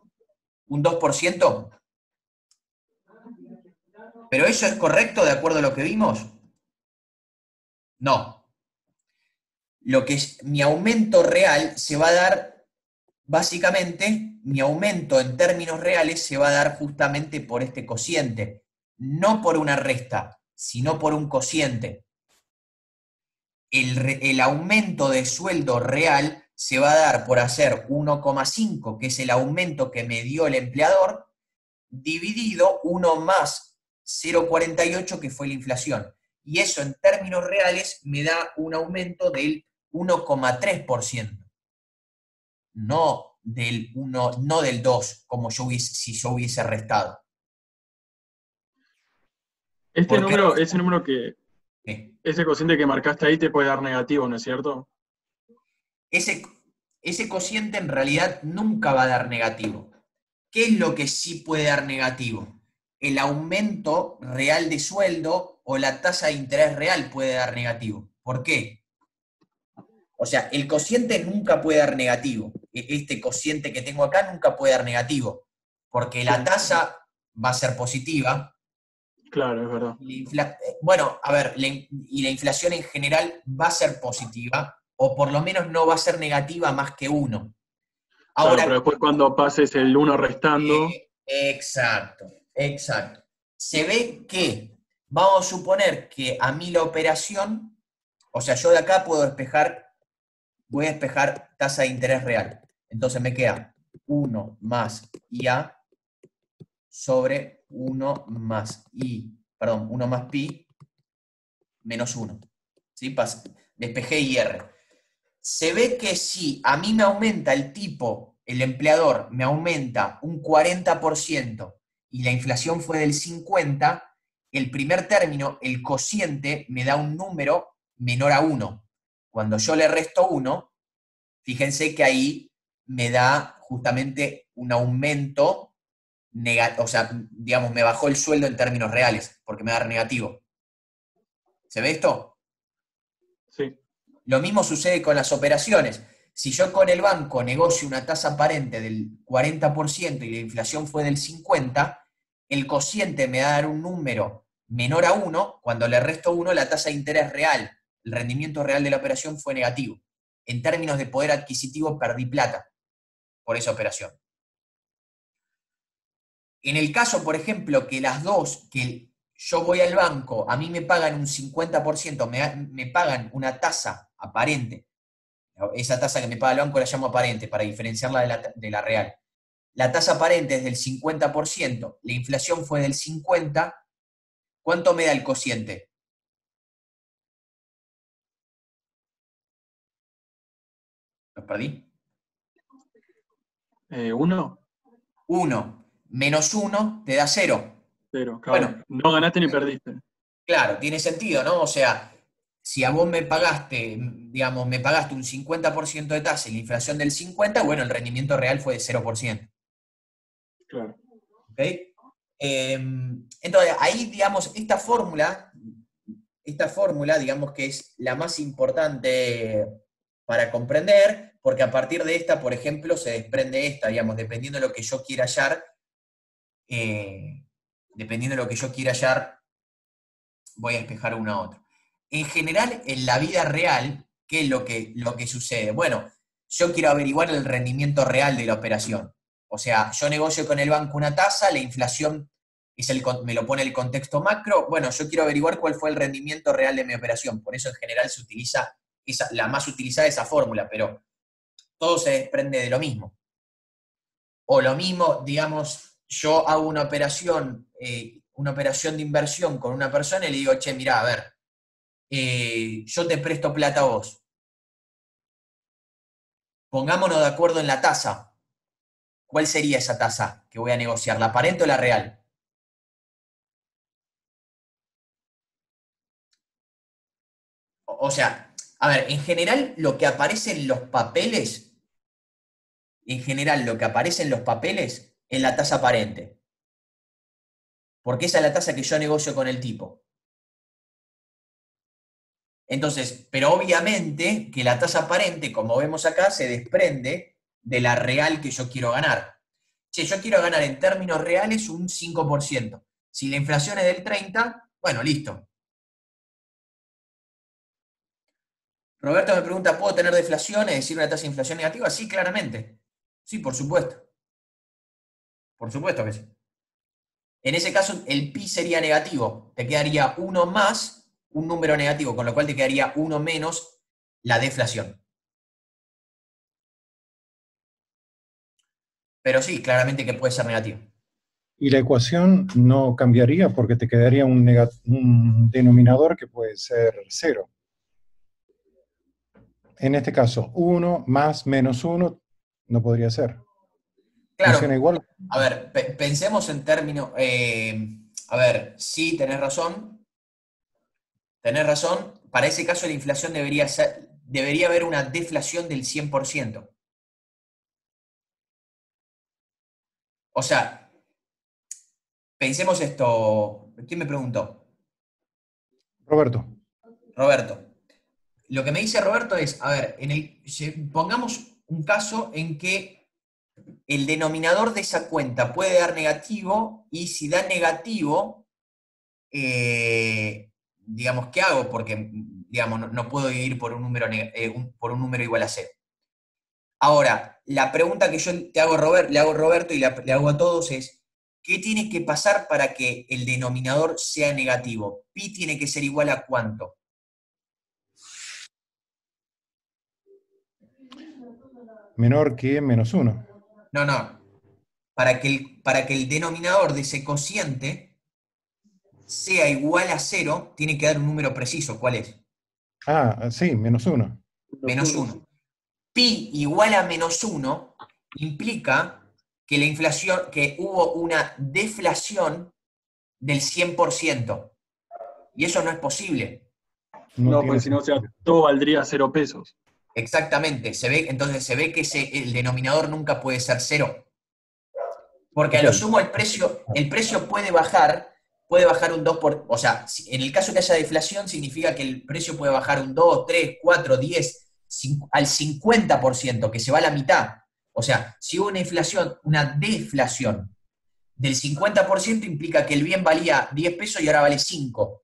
un 2%. ¿Pero eso es correcto de acuerdo a lo que vimos? No. Lo que es mi aumento real se va a dar, básicamente, mi aumento en términos reales se va a dar justamente por este cociente. No por una resta, sino por un cociente. El aumento de sueldo real se va a dar por hacer 1,5, que es el aumento que me dio el empleador, dividido 1 más 0,48, que fue la inflación. Y eso en términos reales me da un aumento del 1,3%. No del 1, no del 2, como si yo hubiese restado. Ese número que, Sí. ese cociente que marcaste ahí te puede dar negativo, ¿no es cierto? Ese cociente en realidad nunca va a dar negativo. ¿Qué es lo que sí puede dar negativo? El aumento real de sueldo o la tasa de interés real puede dar negativo. ¿Por qué? O sea, el cociente nunca puede dar negativo. Este cociente que tengo acá nunca puede dar negativo, porque la tasa va a ser positiva. Claro, es verdad. Bueno, a ver, y la inflación en general va a ser positiva, o por lo menos no va a ser negativa más que 1. Ahora, Claro, pero después cuando pases el 1 restando... Exacto. Se ve que, vamos a suponer que a mí la operación, o sea, yo de acá voy a despejar tasa de interés real. Entonces me queda 1 más IA sobre 1 más pi menos 1. ¿Sí? Despejé IR. Se ve que si a mí me aumenta el empleador me aumenta un 40% y la inflación fue del 50%, el primer término, el cociente, me da un número menor a 1. Cuando yo le resto 1, fíjense que ahí me da justamente un aumento negativo, o sea, digamos, me bajó el sueldo en términos reales, porque me da negativo. ¿Se ve esto? Sí. Lo mismo sucede con las operaciones. Si yo con el banco negocio una tasa aparente del 40% y la inflación fue del 50%, el cociente me va a dar un número menor a 1, cuando le resto 1, la tasa de interés real, el rendimiento real de la operación fue negativo. En términos de poder adquisitivo, perdí plata por esa operación. En el caso, por ejemplo, que las dos, que yo voy al banco, a mí me pagan un 50%, me pagan una tasa aparente. Esa tasa que me paga el banco la llamo aparente para diferenciarla de la real. La tasa aparente es del 50%, la inflación fue del 50%. ¿Cuánto me da el cociente? ¿Lo perdí? 1. 1 menos 1 te da 0. 0, claro. Bueno, no ganaste ni perdiste. Claro, tiene sentido, ¿no? O sea, si a vos me pagaste, digamos, me pagaste un 50% de tasa y la inflación del 50%, bueno, el rendimiento real fue de 0%. Claro. ¿Ok? Entonces, ahí, digamos, esta fórmula, digamos, que es la más importante para comprender, porque a partir de esta, por ejemplo, se desprende esta, digamos, dependiendo de lo que yo quiera hallar, voy a despejar una a otra. En general, en la vida real, ¿qué es lo que sucede? Bueno, yo quiero averiguar el rendimiento real de la operación. O sea, yo negocio con el banco una tasa, la inflación me lo pone el contexto macro. Bueno, yo quiero averiguar cuál fue el rendimiento real de mi operación. Por eso, en general, se utiliza la más utilizada esa fórmula, pero todo se desprende de lo mismo. O lo mismo, digamos, yo hago una operación de inversión con una persona y le digo, che, mirá, a ver, yo te presto plata a vos. Pongámonos de acuerdo en la tasa. ¿Cuál sería esa tasa que voy a negociar? ¿La aparente o la real? O sea, a ver, en general lo que aparece en los papeles, es la tasa aparente. Porque esa es la tasa que yo negocio con el tipo. Entonces, pero obviamente que la tasa aparente, como vemos acá, se desprende de la real que yo quiero ganar. Che, yo quiero ganar en términos reales un 5%. Si la inflación es del 30%, bueno, listo. Roberto me pregunta, ¿puedo tener deflación, es decir, una tasa de inflación negativa? Sí, claramente. Sí, por supuesto. Por supuesto que sí. En ese caso, el pi sería negativo. Te quedaría 1 más un número negativo, con lo cual te quedaría 1 menos la deflación. Pero sí, claramente que puede ser negativo. Y la ecuación no cambiaría porque te quedaría un denominador que puede ser 0. En este caso, 1 más menos 1 no podría ser. Claro. Funciona igual. A ver, pensemos en términos... a ver, sí, tenés razón. Tenés razón. Para ese caso la inflación debería haber una deflación del 100%. O sea, pensemos esto. ¿Quién me preguntó? Roberto. Roberto. Lo que me dice Roberto es, a ver, pongamos un caso en que el denominador de esa cuenta puede dar negativo, y si da negativo, digamos, ¿qué hago? Porque, digamos, no puedo dividir por un número igual a 0. Ahora, la pregunta que yo le hago a Roberto y le hago a todos es, ¿qué tiene que pasar para que el denominador sea negativo? Pi tiene que ser igual a ¿cuánto? Menor que menos 1. No. Para que el denominador de ese cociente sea igual a 0, tiene que dar un número preciso. ¿Cuál es? Ah, sí, menos 1. Menos 1. Pi igual a menos 1 implica que la inflación, que hubo una deflación del 100%. Y eso no es posible. No, pues si no, o sea, todo valdría 0 pesos. Exactamente. Entonces se ve que el denominador nunca puede ser 0. Porque a lo sumo el precio puede bajar un 2%. O sea, en el caso que haya deflación, significa que el precio puede bajar un 2, 3, 4, 10, al 50%, que se va a la mitad. O sea, si hubo una deflación del 50%, implica que el bien valía 10 pesos y ahora vale 5.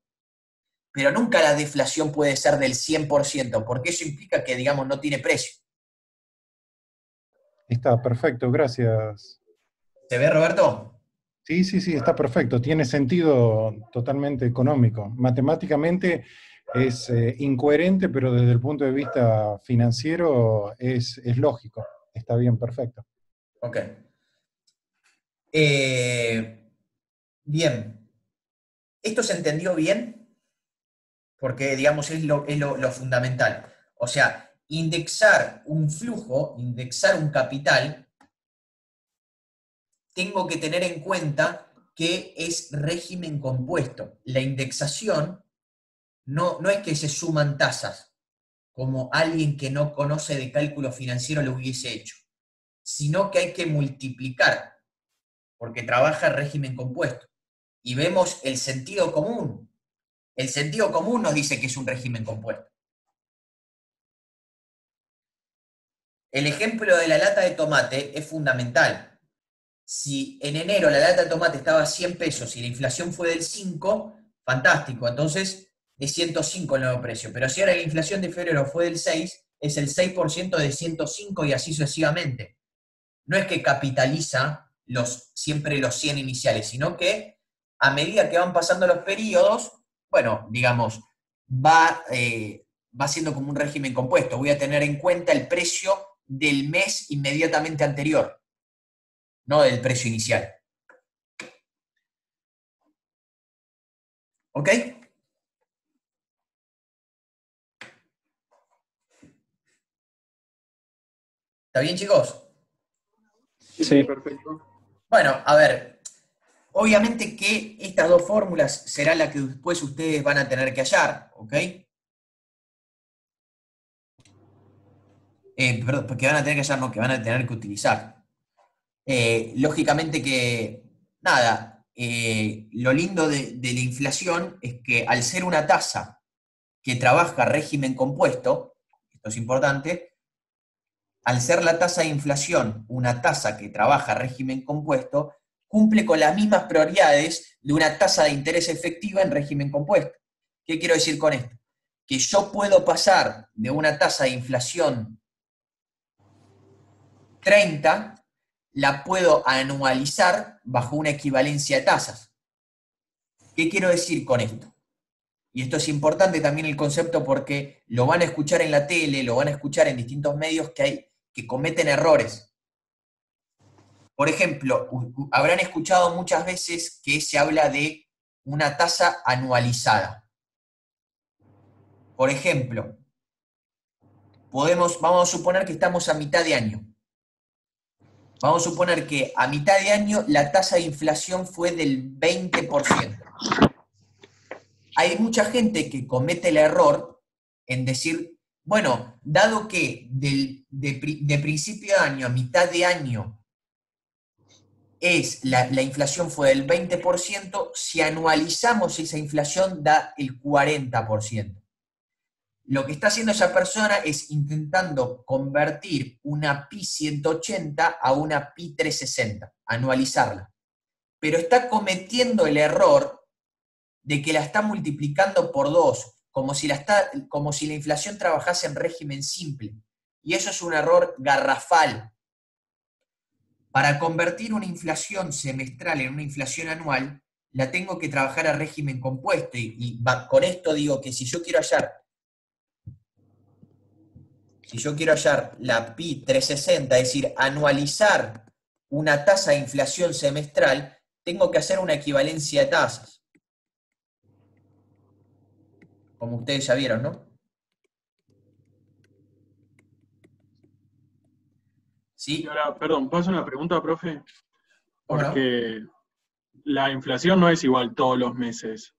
Pero nunca la deflación puede ser del 100%, porque eso implica que, digamos, no tiene precio. Está perfecto, gracias. ¿Se ve, Roberto? Sí, está perfecto. Tiene sentido totalmente económico. Matemáticamente es incoherente, pero desde el punto de vista financiero es lógico. Está bien, perfecto. Ok. Bien. ¿Esto se entendió bien? Porque, digamos, es lo fundamental. O sea, indexar un flujo, indexar un capital, tengo que tener en cuenta que es régimen compuesto. La indexación no es que se suman tasas, como alguien que no conoce de cálculo financiero lo hubiese hecho, sino que hay que multiplicar, porque trabaja el régimen compuesto. Y vemos el sentido común. El sentido común nos dice que es un régimen compuesto. El ejemplo de la lata de tomate es fundamental. Si en enero la lata de tomate estaba a 100 pesos y la inflación fue del 5, fantástico, entonces es 105 el nuevo precio. Pero si ahora la inflación de febrero fue del 6, es el 6% de 105 y así sucesivamente. No es que capitaliza siempre los 100 iniciales, sino que a medida que van pasando los periodos, bueno, digamos, va siendo como un régimen compuesto. Voy a tener en cuenta el precio del mes inmediatamente anterior, no del precio inicial. ¿Ok? ¿Está bien, chicos? Sí, perfecto. Bueno, a ver, obviamente que estas dos fórmulas serán las que después ustedes van a tener que hallar, ¿ok? Perdón, porque van a tener que hallar, no, que van a tener que utilizar. Lógicamente que, nada, lo lindo de la inflación es que al ser una tasa que trabaja régimen compuesto, esto es importante, al ser la tasa de inflación una tasa que trabaja régimen compuesto, cumple con las mismas prioridades de una tasa de interés efectiva en régimen compuesto. ¿Qué quiero decir con esto? Que yo puedo pasar de una tasa de inflación 30, la puedo anualizar bajo una equivalencia de tasas. ¿Qué quiero decir con esto? Y esto es importante también el concepto porque lo van a escuchar en la tele, lo van a escuchar en distintos medios que cometen errores. Por ejemplo, habrán escuchado muchas veces que se habla de una tasa anualizada. Por ejemplo, vamos a suponer que estamos a mitad de año. Vamos a suponer que a mitad de año la tasa de inflación fue del 20%. Hay mucha gente que comete el error en decir, bueno, dado que de principio de año a mitad de año la inflación fue del 20%, si anualizamos esa inflación da el 40%. Lo que está haciendo esa persona es intentando convertir una Pi 180 a una Pi 360, anualizarla. Pero está cometiendo el error de que la está multiplicando por 2, como si la inflación trabajase en régimen simple. Y eso es un error garrafal. Para convertir una inflación semestral en una inflación anual, la tengo que trabajar a régimen compuesto. Con esto digo que si yo quiero hallar la Pi 360, es decir, anualizar una tasa de inflación semestral, tengo que hacer una equivalencia de tasas. Como ustedes ya vieron, ¿no? ¿Sí? Y ahora, perdón, paso una pregunta, profe, ¿Cómo no? porque la inflación no es igual todos los meses.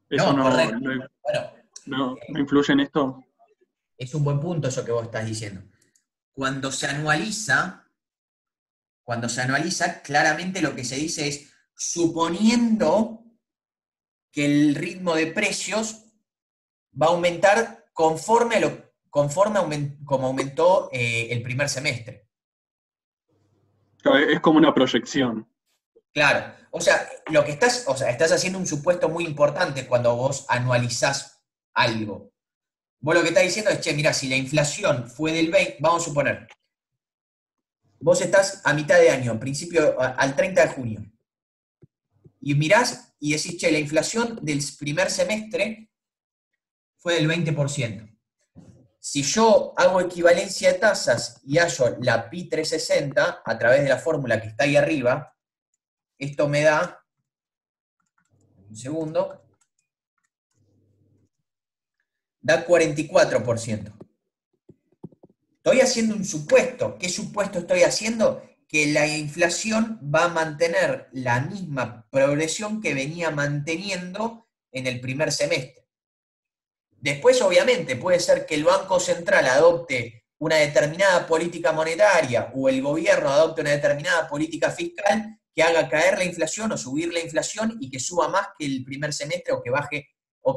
¿Eso No, correcto. no influye en esto? Es un buen punto eso que vos estás diciendo. Cuando se anualiza, claramente lo que se dice es, suponiendo que el ritmo de precios va a aumentar conforme como aumentó el primer semestre. Es como una proyección. Claro, estás haciendo un supuesto muy importante cuando vos anualizás algo. Vos lo que estás diciendo es, che, mirá, si la inflación fue del 20, vamos a suponer, vos estás a mitad de año, al 30 de junio, y mirás y decís, che, la inflación del primer semestre fue del 20%. Si yo hago equivalencia de tasas y hallo la Pi 360 a través de la fórmula que está ahí arriba, esto me da, un segundo, da 44%. Estoy haciendo un supuesto. ¿Qué supuesto estoy haciendo? Que la inflación va a mantener la misma progresión que venía manteniendo en el primer semestre. Después, obviamente, puede ser que el Banco Central adopte una determinada política monetaria o el gobierno adopte una determinada política fiscal que haga caer la inflación o subir la inflación y que suba más que el primer semestre o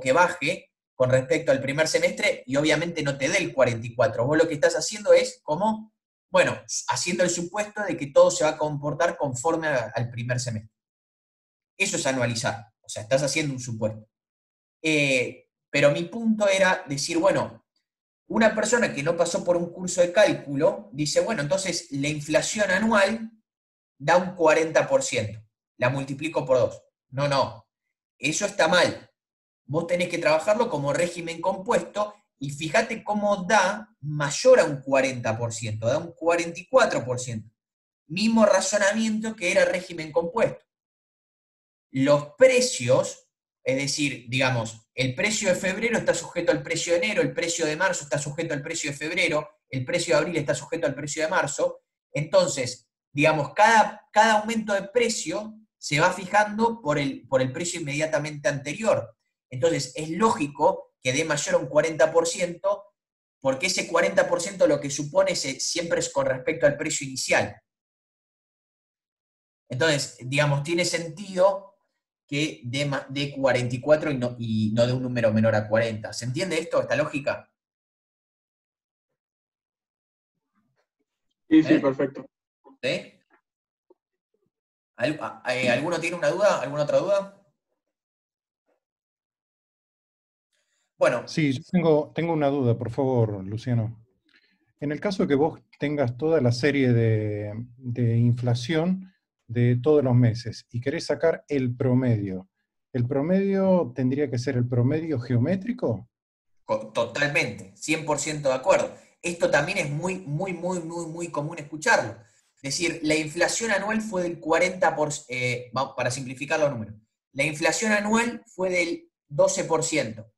que baje con respecto al primer semestre y obviamente no te dé el 44. Vos lo que estás haciendo es haciendo el supuesto de que todo se va a comportar conforme al primer semestre. Eso es anualizar, o sea, estás haciendo un supuesto. Pero mi punto era decir, bueno, una persona que no pasó por un curso de cálculo dice, bueno, entonces la inflación anual da un 40%, la multiplico por 2. No, eso está mal. Vos tenés que trabajarlo como régimen compuesto y fíjate cómo da mayor a un 40%, da un 44%. Mismo razonamiento que era régimen compuesto. Los precios, es decir, digamos, el precio de febrero está sujeto al precio de enero, el precio de marzo está sujeto al precio de febrero, el precio de abril está sujeto al precio de marzo. Entonces, digamos, cada aumento de precio se va fijando por el precio inmediatamente anterior. Entonces, es lógico que dé mayor a un 40%, porque ese 40% lo que supone siempre es con respecto al precio inicial. Entonces, digamos, tiene sentido que dé 44 y no de un número menor a 40. ¿Se entiende esto, esta lógica? Sí, perfecto. ¿Sí? ¿Alguno tiene una duda? ¿Alguna otra duda? Bueno. Sí, yo tengo una duda, por favor, Luciano. En el caso que vos tengas toda la serie de inflación de todos los meses y querés sacar ¿el promedio tendría que ser el promedio geométrico? Totalmente, 100% de acuerdo. Esto también es muy común escucharlo. Es decir, la inflación anual fue del 40%, para simplificar los números, la inflación anual fue del 12%,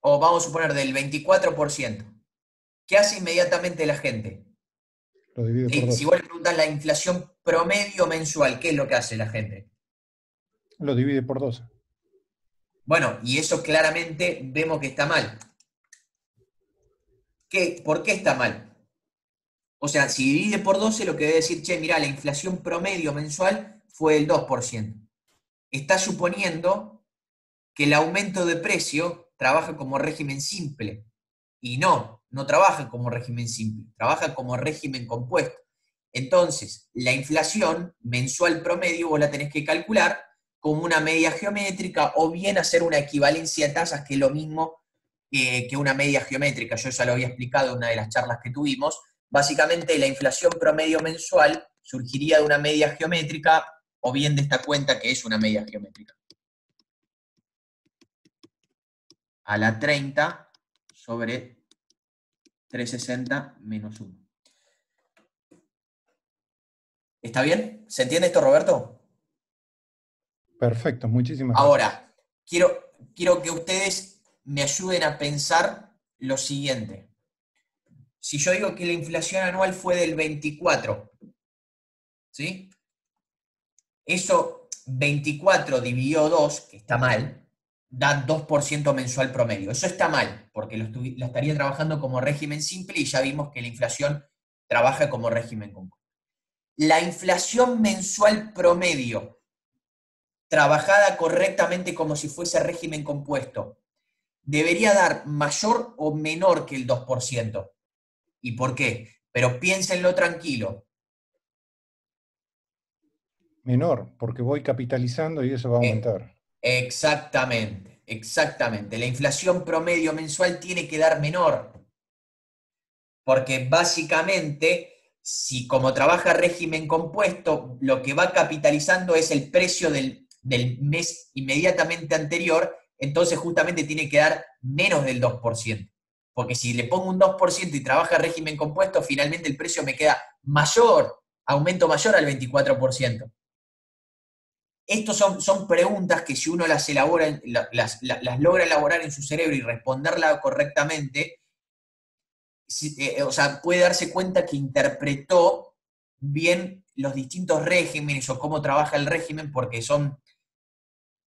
o vamos a suponer del 24%. ¿Qué hace inmediatamente la gente? Lo divide por 12. Si vos le preguntás la inflación promedio mensual, ¿qué es lo que hace la gente? Lo divide por 12. Bueno, y eso claramente vemos que está mal. ¿Por qué está mal? O sea, si divide por 12, lo que debe decir, che, mirá, la inflación promedio mensual fue del 2%. Está suponiendo que el aumento de precio trabaja como régimen simple. Y no trabaja como régimen simple, trabaja como régimen compuesto. Entonces, la inflación mensual promedio vos la tenés que calcular como una media geométrica o bien hacer una equivalencia de tasas, que es lo mismo que una media geométrica. Yo ya lo había explicado en una de las charlas que tuvimos. Básicamente, la inflación promedio mensual surgiría de una media geométrica o bien de esta cuenta que es una media geométrica. A la 30 sobre 360 menos 1. ¿Está bien? ¿Se entiende esto, Roberto? Perfecto, muchísimas gracias. Ahora, quiero que ustedes me ayuden a pensar lo siguiente. Si yo digo que la inflación anual fue del 24, ¿sí? Eso, 24 dividido 2, que está mal, da 2% mensual promedio. Eso está mal, porque lo estaría trabajando como régimen simple y ya vimos que la inflación trabaja como régimen compuesto. La inflación mensual promedio, trabajada correctamente como si fuese régimen compuesto, debería dar mayor o menor que el 2%. ¿Y por qué? Pero piénsenlo tranquilo. Menor, porque voy capitalizando y eso va a aumentar. Exactamente. La inflación promedio mensual tiene que dar menor. Porque básicamente, si como trabaja régimen compuesto, lo que va capitalizando es el precio del mes inmediatamente anterior, entonces justamente tiene que dar menos del 2%. Porque si le pongo un 2% y trabaja régimen compuesto, finalmente el precio me queda mayor, aumento mayor al 24%. Estos son preguntas que si uno las elabora, las logra elaborar en su cerebro y responderla correctamente, o sea, puede darse cuenta que interpretó bien los distintos regímenes o cómo trabaja el régimen, porque son,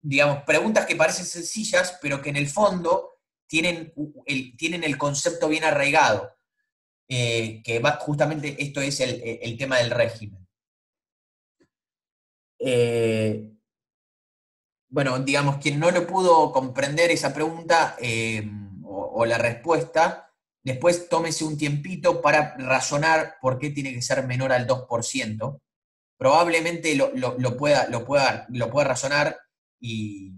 digamos, preguntas que parecen sencillas, pero que en el fondo tienen el concepto bien arraigado, que va justamente, esto es el tema del régimen. Bueno, digamos, quien no lo pudo comprender esa pregunta o la respuesta, después tómese un tiempito para razonar por qué tiene que ser menor al 2%. Probablemente lo pueda razonar y,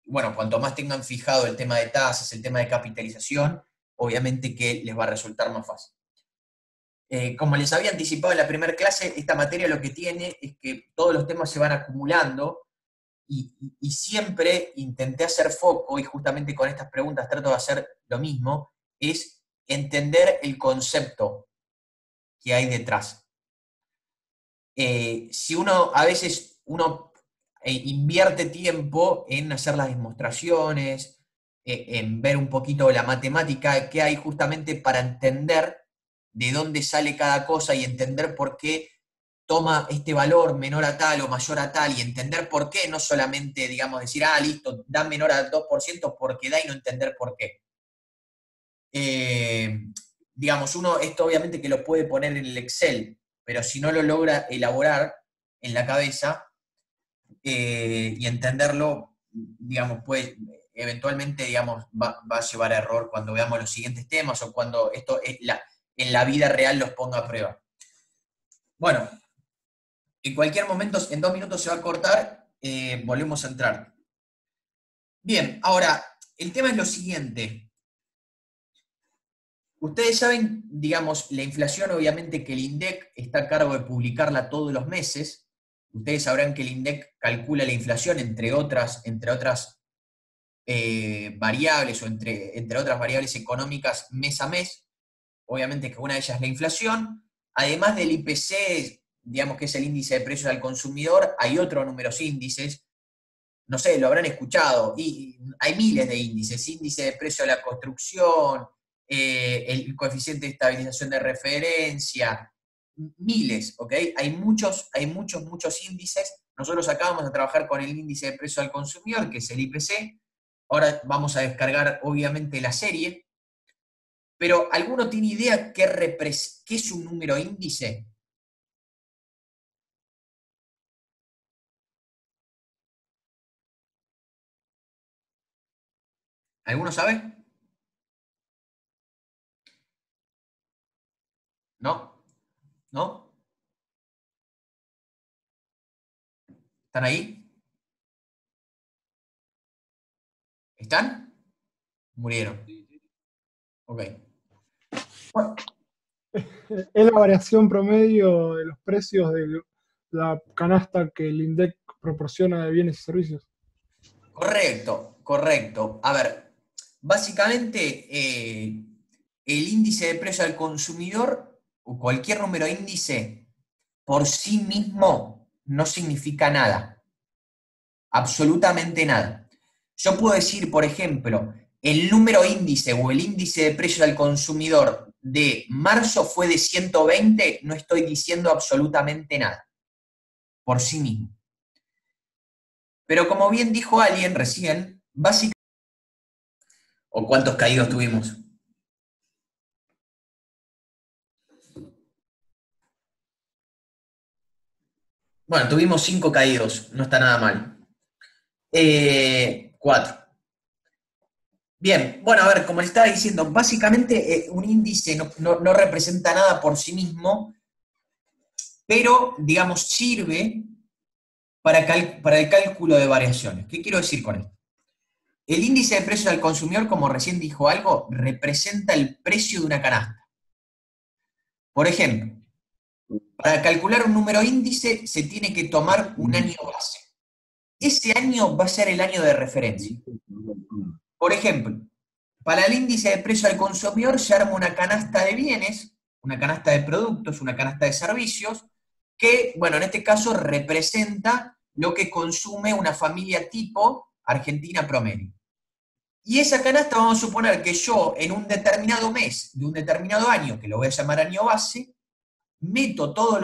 bueno, cuanto más tengan fijado el tema de tasas, el tema de capitalización, obviamente que les va a resultar más fácil. Como les había anticipado en la primera clase, esta materia lo que tiene es que todos los temas se van acumulando y siempre intenté hacer foco, y justamente con estas preguntas trato de hacer lo mismo, es entender el concepto que hay detrás. Si a veces uno invierte tiempo en hacer las demostraciones, en ver un poquito la matemática que hay justamente para entender de dónde sale cada cosa y entender por qué toma este valor menor a tal o mayor a tal, y entender por qué, no solamente, digamos, decir, listo, da menor al 2% porque da, y no entender por qué. Digamos, uno esto obviamente que lo puede poner en el Excel, pero si no lo logra elaborar en la cabeza y entenderlo, digamos, pues eventualmente, digamos, va a llevar a error cuando veamos los siguientes temas o cuando esto en la vida real los ponga a prueba. Bueno, en cualquier momento, en 2 minutos se va a cortar, volvemos a entrar. Bien, ahora, el tema es lo siguiente. Ustedes saben, digamos, la inflación, obviamente que el INDEC está a cargo de publicarla todos los meses. Ustedes sabrán que el INDEC calcula la inflación, entre otras variables, o entre otras variables económicas, mes a mes. Obviamente que una de ellas es la inflación. Además del IPC, digamos que es el índice de precios al consumidor, hay otros números índices, no sé, lo habrán escuchado, y hay miles de índices, índice de precio de la construcción, el coeficiente de estabilización de referencia, miles, ¿ok? Hay muchos índices. Nosotros acá vamos a trabajar con el índice de precio al consumidor, que es el IPC. Ahora vamos a descargar, obviamente, la serie. Pero, ¿alguno tiene idea qué es un número índice? ¿Alguno sabe? ¿No? ¿No? ¿Están ahí? ¿Están? Murieron. Ok. Bueno, Es la variación promedio de los precios de la canasta que el INDEC proporciona de bienes y servicios. correcto, correcto. A ver, básicamente el índice de precio al consumidor, o cualquier número índice, por sí mismo no significa nada. Absolutamente nada. Yo puedo decir, por ejemplo, el número índice o el índice de precio al consumidor de marzo fue de 120, no estoy diciendo absolutamente nada, por sí mismo. Pero como bien dijo alguien recién, básicamente... ¿O cuántos caídos tuvimos? Bueno, tuvimos 5 caídos, no está nada mal. 4. Bien, bueno, a ver, como les estaba diciendo, básicamente un índice no representa nada por sí mismo, pero, digamos, sirve para el cálculo de variaciones. ¿Qué quiero decir con esto? El índice de precios al consumidor, como recién dijo algo, representa el precio de una canasta. Por ejemplo, para calcular un número índice se tiene que tomar un año base. Ese año va a ser el año de referencia. Por ejemplo, para el índice de precio al consumidor se arma una canasta de bienes, una canasta de productos, una canasta de servicios, que, bueno, en este caso representa lo que consume una familia tipo argentina promedio. Y esa canasta, vamos a suponer que yo en un determinado mes de un determinado año, que lo voy a llamar año base, meto todos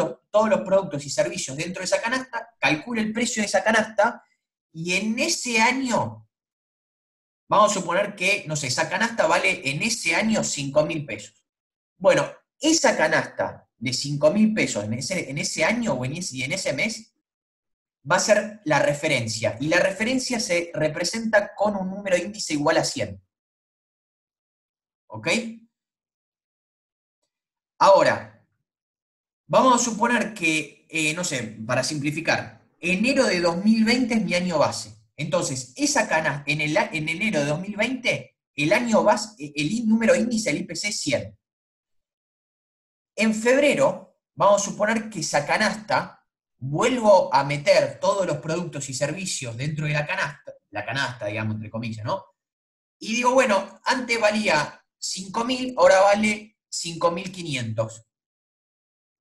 los productos y servicios dentro de esa canasta, calculo el precio de esa canasta, y en ese año, vamos a suponer que, no sé, esa canasta vale en ese año 5.000 pesos. Bueno, esa canasta de 5.000 pesos en ese año o en ese mes va a ser la referencia. Y la referencia se representa con un número índice igual a 100. ¿Ok? Ahora, vamos a suponer que, no sé, para simplificar, enero de 2020 es mi año base. Entonces, esa canasta, en enero de 2020, el año base, el número índice del IPC es 100. En febrero, vamos a suponer que esa canasta vuelvo a meter todos los productos y servicios dentro de la canasta, digamos, entre comillas, ¿no? Y digo, bueno, antes valía 5.000, ahora vale 5.500.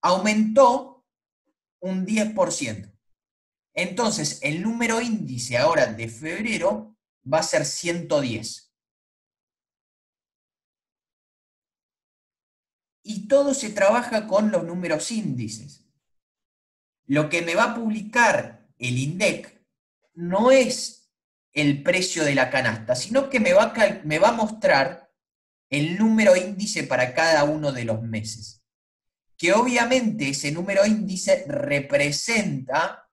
Aumentó un 10%. Entonces, el número índice ahora de febrero va a ser 110. Y todo se trabaja con los números índices. Lo que me va a publicar el INDEC no es el precio de la canasta, sino que me va a mostrar el número índice para cada uno de los meses. Que obviamente ese número índice representa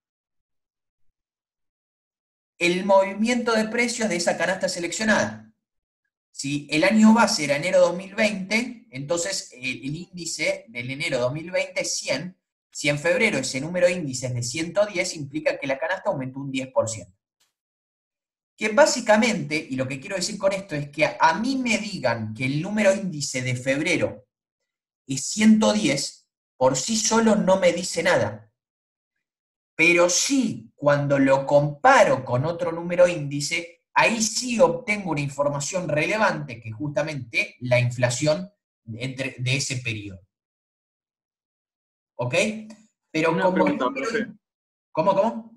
el movimiento de precios de esa canasta seleccionada. Si el año base era enero 2020, entonces el índice del enero 2020 es 100. Si en febrero ese número índice es de 110, implica que la canasta aumentó un 10%. Que básicamente, y lo que quiero decir con esto es que a mí me digan que el número índice de febrero es 110, por sí solo no me dice nada. Pero sí, cuando lo comparo con otro número índice, ahí sí obtengo una información relevante, que es justamente la inflación de ese periodo. ¿Ok? Pero Una como pregunta, número... profe. ¿Cómo?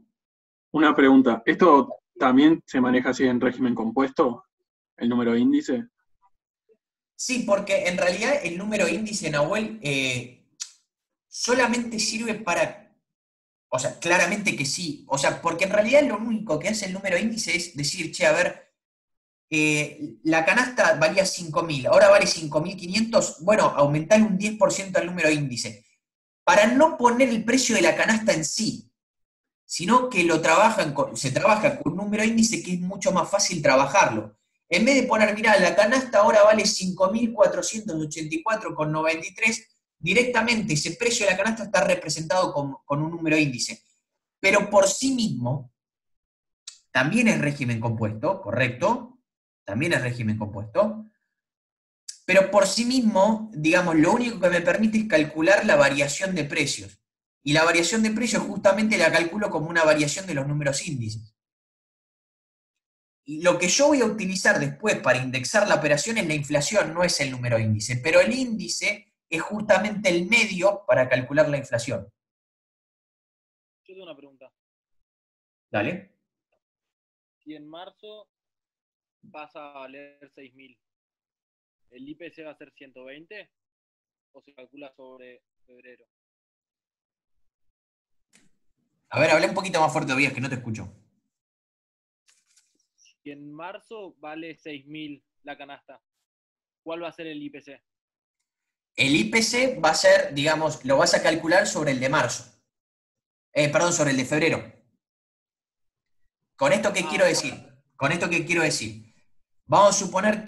Una pregunta. ¿Esto también se maneja así en régimen compuesto? ¿El número índice? Sí, porque en realidad el número índice, Nahuel, solamente sirve para... O sea, claramente que sí. O sea, porque en realidad lo único que hace el número índice es decir, che, a ver, la canasta valía 5.000, ahora vale 5.500, bueno, aumentar un 10% al número índice. Para no poner el precio de la canasta en sí, sino que se trabaja con un número índice que es mucho más fácil trabajarlo. En vez de poner, mirá, la canasta ahora vale 5.484,93, directamente ese precio de la canasta está representado con un número índice. Pero por sí mismo, también es régimen compuesto, ¿correcto? También es régimen compuesto. Pero por sí mismo, digamos, lo único que me permite es calcular la variación de precios. Y la variación de precios justamente la calculo como una variación de los números índices. Y lo que yo voy a utilizar después para indexar la operación es la inflación, no es el número índice. Pero el índice es justamente el medio para calcular la inflación. Yo tengo una pregunta. Dale. Si en marzo pasa a valer 6.000, ¿el IPC va a ser 120 o se calcula sobre febrero? A ver, hablé un poquito más fuerte todavía, que no te escucho. Si en marzo vale 6.000 la canasta, ¿cuál va a ser el IPC? El IPC va a ser, digamos, lo vas a calcular sobre el de marzo. Sobre el de febrero. ¿Con esto qué quiero decir? Con esto qué quiero decir. Vamos a suponer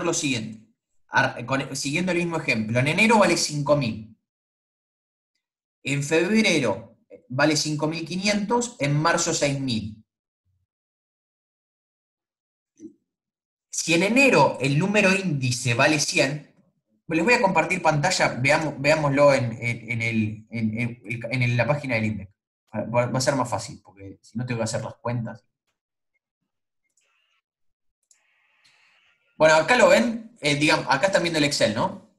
lo siguiente. Siguiendo el mismo ejemplo. En enero vale 5.000. En febrero vale 5.500, en marzo 6.000. Si en enero el número índice vale 100, les voy a compartir pantalla, veámoslo en la página del INDEC. Va a ser más fácil, porque si no tengo que hacer las cuentas. Bueno, acá lo ven, digamos, acá están viendo el Excel, ¿no?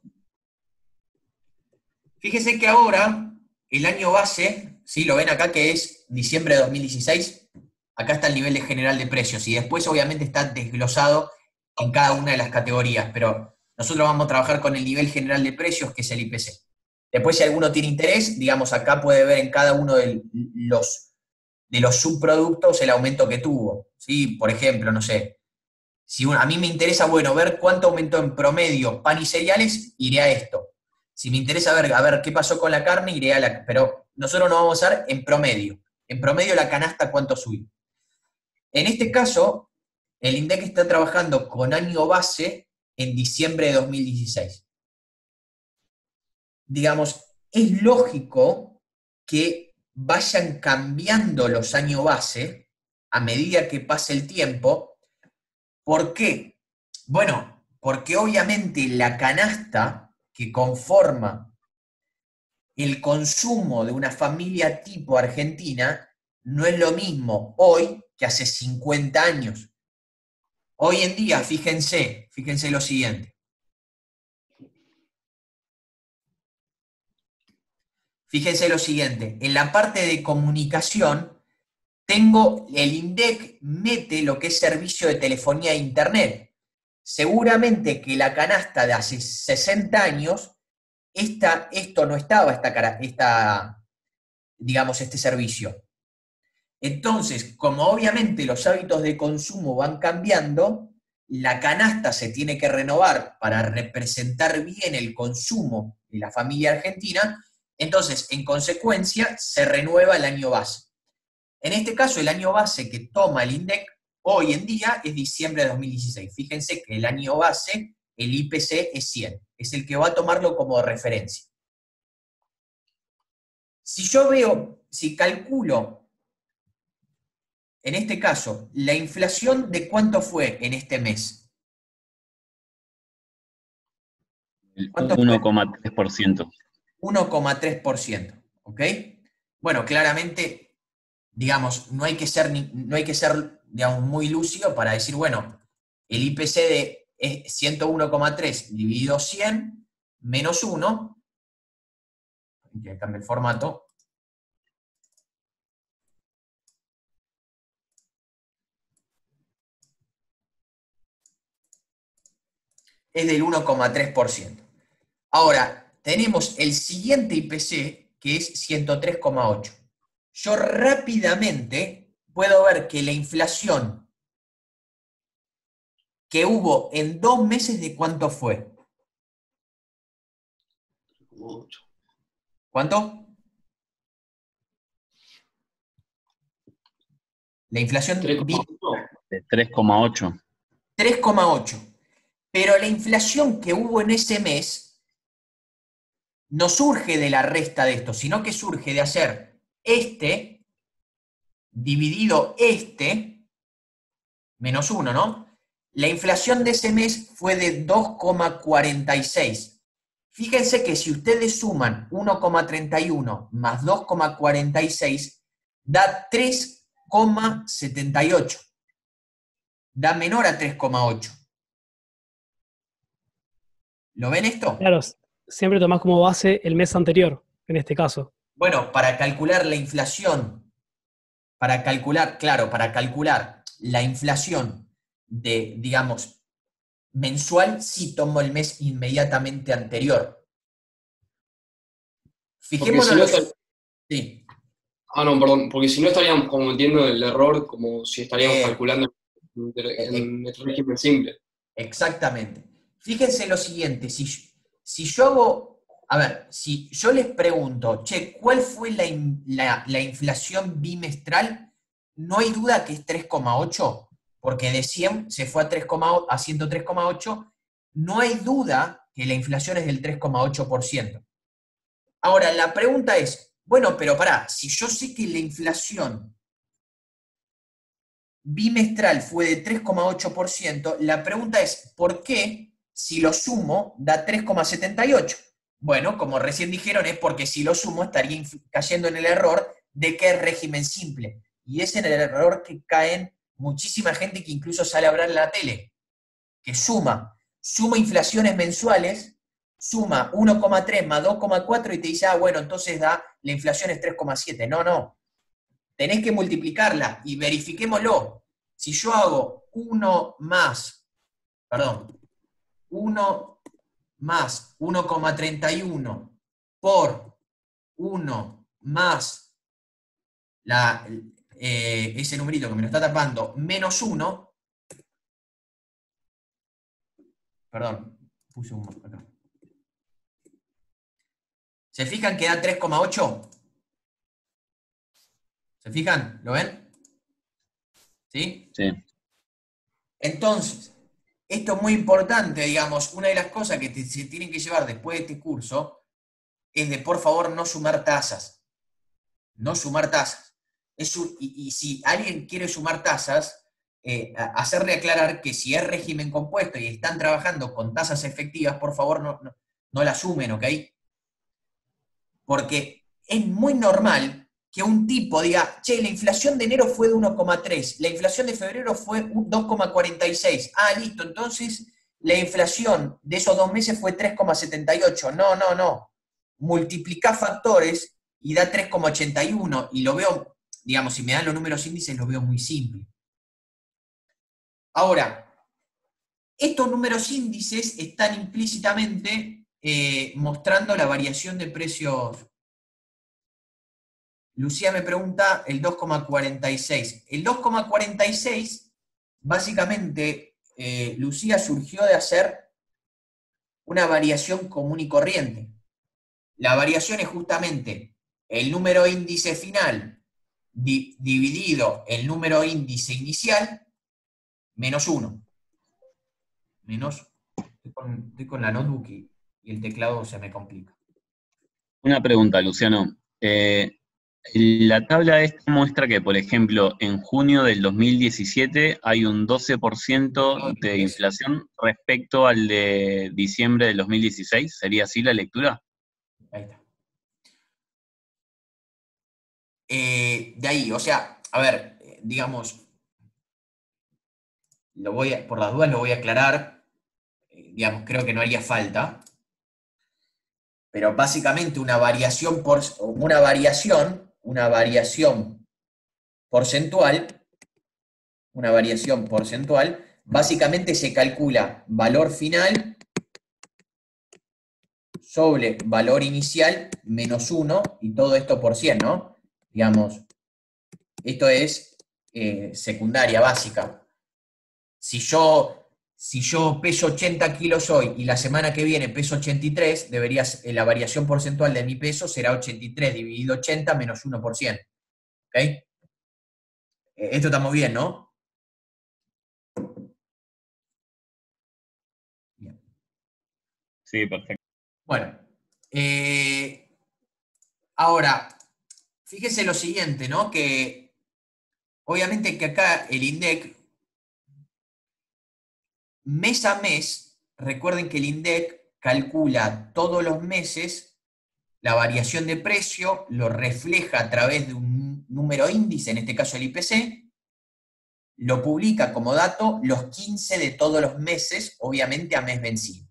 Fíjense que ahora el año base, ¿sí? Lo ven acá que es diciembre de 2016, acá está el nivel de general de precios, y después obviamente está desglosado en cada una de las categorías, pero nosotros vamos a trabajar con el nivel general de precios, que es el IPC. Después, si alguno tiene interés, digamos, acá puede ver en cada uno de los subproductos el aumento que tuvo, ¿sí? Por ejemplo, no sé, si a mí me interesa, bueno, ver cuánto aumentó en promedio pan y cereales, iré a esto. Si me interesa ver qué pasó con la carne, iré a la... Pero nosotros nos vamos a usar en promedio. En promedio la canasta, cuánto subió. En este caso, el INDEC está trabajando con año base en diciembre de 2016. Digamos, es lógico que vayan cambiando los años base a medida que pase el tiempo. ¿Por qué? Bueno, porque obviamente la canasta que conforma el consumo de una familia tipo argentina no es lo mismo hoy que hace 50 años. Hoy en día, fíjense lo siguiente. Fíjense lo siguiente, en la parte de comunicación, el INDEC mete lo que es servicio de telefonía e internet. Seguramente que la canasta de hace 60 años, esto no estaba, digamos, este servicio. Entonces, como obviamente los hábitos de consumo van cambiando, la canasta se tiene que renovar para representar bien el consumo de la familia argentina. Entonces, en consecuencia, se renueva el año base. En este caso, el año base que toma el INDEC hoy en día es diciembre de 2016. Fíjense que el año base, el IPC es 100. Es el que va a tomarlo como referencia. Si calculo, en este caso, la inflación de cuánto fue en este mes. 1,3%. 1,3%, ¿ok? Bueno, claramente, digamos, no hay que ser, digamos, muy lúcido para decir, bueno, el IPC es 101,3 dividido 100 menos 1, que cambie el formato, es del 1,3%. Ahora, tenemos el siguiente IPC, que es 103,8. Yo rápidamente puedo ver que la inflación que hubo en 2 meses, ¿de cuánto fue? ¿Cuánto? La inflación... 3,8. 3,8. Pero la inflación que hubo en ese mes no surge de la resta de esto, sino que surge de hacer este dividido este menos 1, ¿no? La inflación de ese mes fue de 2,46. Fíjense que si ustedes suman 1,31 más 2,46, da 3,78. Da menor a 3,8. ¿Lo ven esto? Claro, siempre tomás como base el mes anterior, en este caso. Bueno, para calcular la inflación, para calcular la inflación de, digamos, mensual, sí tomo el mes inmediatamente anterior. Fijémonos. Sí. No, perdón, porque si no estaríamos cometiendo el error como si estaríamos calculando en el régimen simple. Exactamente. Fíjense lo siguiente, si yo hago, a ver, si yo les pregunto, che, ¿cuál fue la inflación bimestral? No hay duda que es 3,8, porque de 100 se fue a 103,8, no hay duda que la inflación es del 3,8%. Ahora, la pregunta es, bueno, pero pará, si yo sé que la inflación bimestral fue de 3,8%, la pregunta es, ¿por qué si lo sumo da 3,78? Bueno, como recién dijeron, es porque si lo sumo estaría cayendo en el error de que es régimen simple. Y es en el error que caen muchísima gente que incluso sale a hablar en la tele, que suma inflaciones mensuales, suma 1,3 más 2,4 y te dice, bueno, entonces la inflación es 3,7. No. Tenés que multiplicarla y verifiquémoslo. Si yo hago 1 más 1,31 por 1 más ese numerito que me lo está tapando, menos 1, perdón, puse un más acá. ¿Se fijan que da 3,8? ¿Se fijan? ¿Lo ven? ¿Sí? Sí. Entonces, esto es muy importante, digamos, una de las cosas que se tienen que llevar después de este curso es de, por favor, no sumar tasas. No sumar tasas. Y si alguien quiere sumar tasas, hacerle aclarar que si es régimen compuesto y están trabajando con tasas efectivas, por favor, no la sumen, ¿ok? porque es muy normal que un tipo diga, che, la inflación de enero fue de 1,3, la inflación de febrero fue 2,46. Ah, listo, entonces la inflación de esos 2 meses fue 3,78. No. Multiplicá factores y da 3,81. Y lo veo, digamos, si me dan los números índices, lo veo muy simple. Ahora, estos números índices están implícitamente mostrando la variación de precios. Lucía me pregunta el 2,46. El 2,46, básicamente, Lucía, surgió de hacer una variación común y corriente. La variación es justamente el número índice final dividido el número índice inicial menos 1. Estoy con la notebook y el teclado se me complica. Una pregunta, Luciano. La tabla esta muestra que, por ejemplo, en junio del 2017 hay un 12% de inflación respecto al de diciembre del 2016. ¿Sería así la lectura? Ahí está. De ahí, o sea, a ver, digamos, por las dudas lo voy a aclarar, digamos, creo que no haría falta, pero básicamente una variación porcentual, básicamente se calcula valor final sobre valor inicial menos 1, y todo esto por 100, ¿no? Digamos, esto es secundaria básica. Si yo peso 80 kilos hoy y la semana que viene peso 83, la variación porcentual de mi peso será 83 dividido 80 menos 1%. ¿Ok? Esto estamos bien, ¿no? Bien. Sí, perfecto. Bueno, ahora, fíjese lo siguiente, ¿no? Que obviamente que acá el INDEC, mes a mes, recuerden que el INDEC calcula todos los meses la variación de precio, lo refleja a través de un número índice, en este caso el IPC, lo publica como dato los 15 de todos los meses, obviamente a mes vencido.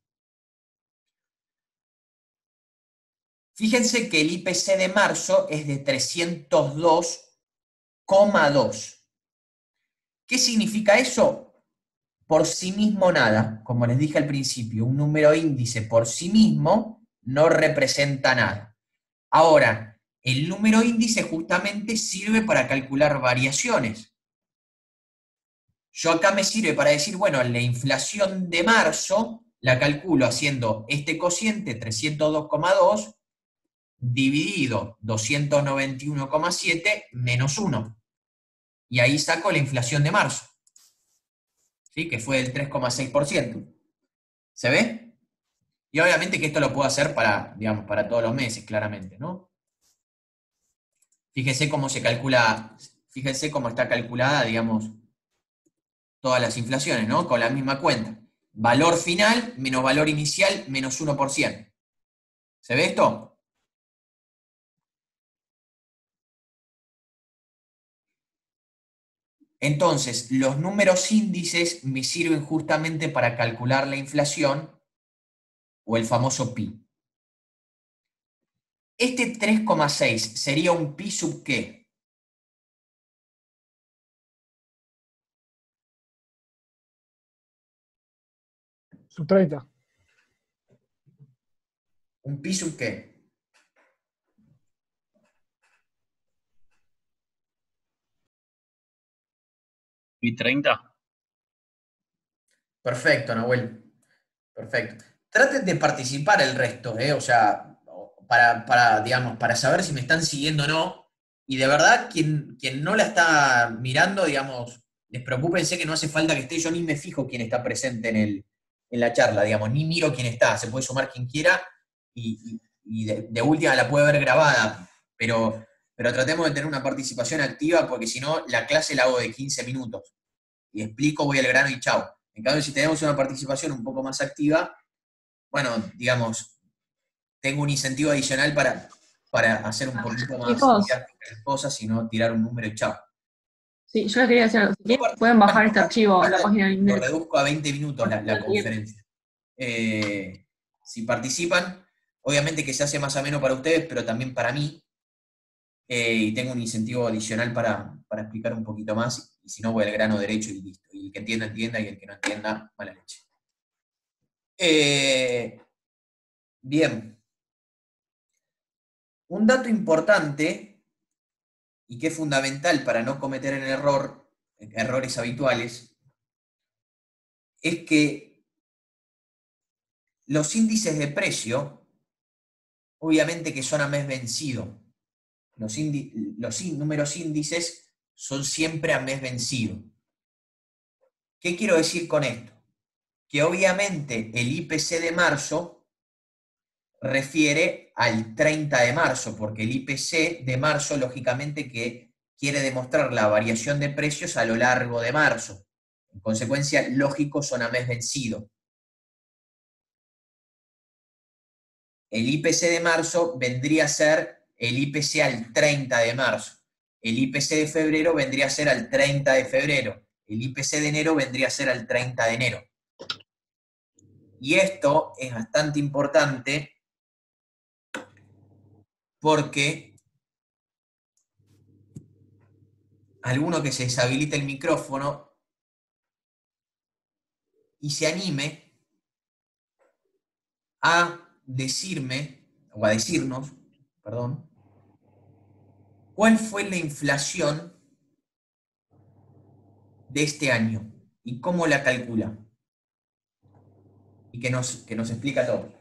Fíjense que el IPC de marzo es de 302,2. ¿Qué significa eso? Por sí mismo nada, como les dije al principio, un número índice por sí mismo no representa nada. Ahora, el número índice justamente sirve para calcular variaciones. Yo acá me sirve para decir, bueno, la inflación de marzo la calculo haciendo este cociente 302,2 dividido 291,7 menos 1. Y ahí saco la inflación de marzo, ¿sí? Que fue del 3,6%. ¿Se ve? Y obviamente que esto lo puedo hacer para, digamos, para todos los meses, claramente, ¿no? Fíjense cómo se calcula, fíjense cómo está calculada, digamos, todas las inflaciones, ¿no? Con la misma cuenta. Valor final menos valor inicial menos 1%. ¿Se ve esto? Entonces, los números índices me sirven justamente para calcular la inflación o el famoso pi. Este 3,6 sería un pi sub ¿qué? Sub 30. ¿Un pi sub qué? ¿Pi 30? Perfecto, Nahuel. Perfecto. Traten de participar el resto, o sea, digamos, para saber si me están siguiendo o no. Y de verdad, quien no la está mirando, digamos, despreocúpense que no hace falta que esté, yo ni me fijo quién está presente en la charla, digamos, ni miro quién está, se puede sumar quien quiera y de última la puede ver grabada, pero tratemos de tener una participación activa porque si no, la clase la hago de 15 minutos. Y explico, voy al grano y chao. En cambio, si tenemos una participación un poco más activa, bueno, digamos, tengo un incentivo adicional para para hacer un poquito más Chicos. cosas, sino tirar un número y chao. Sí, yo les quería decir algo. Si quieren, pueden bajar este archivo a la página de Lo internet. reduzco a 20 minutos la conferencia. Si participan, obviamente que se hace más ameno para ustedes, pero también para mí. Y tengo un incentivo adicional para explicar un poquito más, y si no voy al grano derecho y listo. Y el que entienda, entienda, y el que no entienda, mala leche. Bien. Un dato importante, y que es fundamental para no cometer errores habituales, es que los índices de precio, obviamente que son a mes vencido. Los números índices son siempre a mes vencido. ¿Qué quiero decir con esto? Que obviamente el IPC de marzo refiere al 30 de marzo, porque el IPC de marzo, lógicamente, que quiere demostrar la variación de precios a lo largo de marzo. En consecuencia, lógico, son a mes vencido. El IPC de marzo vendría a ser el IPC al 30 de marzo. El IPC de febrero vendría a ser al 30 de febrero. El IPC de enero vendría a ser al 30 de enero. Y esto es bastante importante porque alguno que se deshabilite el micrófono y se anime a decirme, o a decirnos, perdón, ¿cuál fue la inflación de este año? ¿Y cómo la calcula? Y que nos explica todo.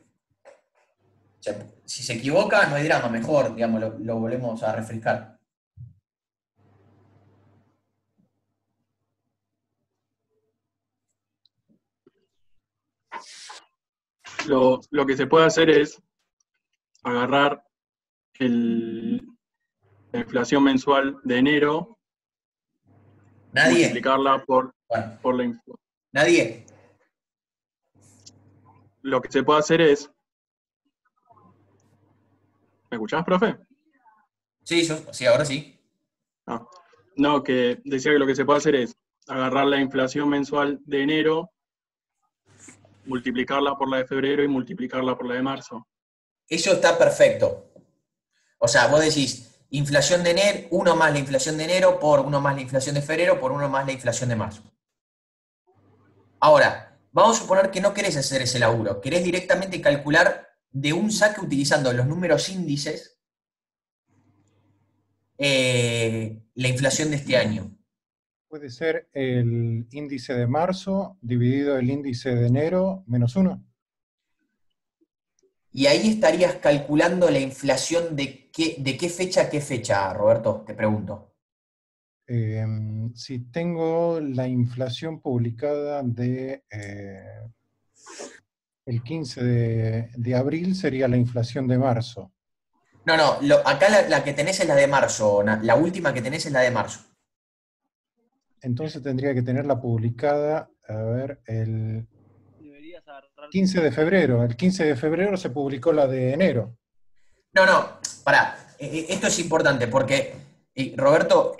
O sea, si se equivoca, no hay drama, mejor, digamos, lo volvemos a refrescar. Lo que se puede hacer es agarrar la inflación mensual de enero, multiplicarla por la inflación. Nadie. Lo que se puede hacer es... ¿Me escuchás, profe? Sí, sí, ahora sí. No, que decía que lo que se puede hacer es agarrar la inflación mensual de enero, multiplicarla por la de febrero y multiplicarla por la de marzo. Eso está perfecto. O sea, vos decís, inflación de enero, 1 más la inflación de enero por 1 más la inflación de febrero por 1 más la inflación de marzo. Ahora, vamos a suponer que no querés hacer ese laburo, querés directamente calcular de un saque utilizando los números índices la inflación de este año. Puede ser el índice de marzo dividido el índice de enero menos 1. Y ahí estarías calculando la inflación de qué fecha a qué fecha, Roberto, te pregunto. Si tengo la inflación publicada de el 15 de abril, sería la inflación de marzo. No, acá la que tenés es la de marzo, la última que tenés es la de marzo. Entonces tendría que tenerla publicada, a ver, el 15 de febrero. El 15 de febrero se publicó la de enero. No, pará. Esto es importante porque, Roberto,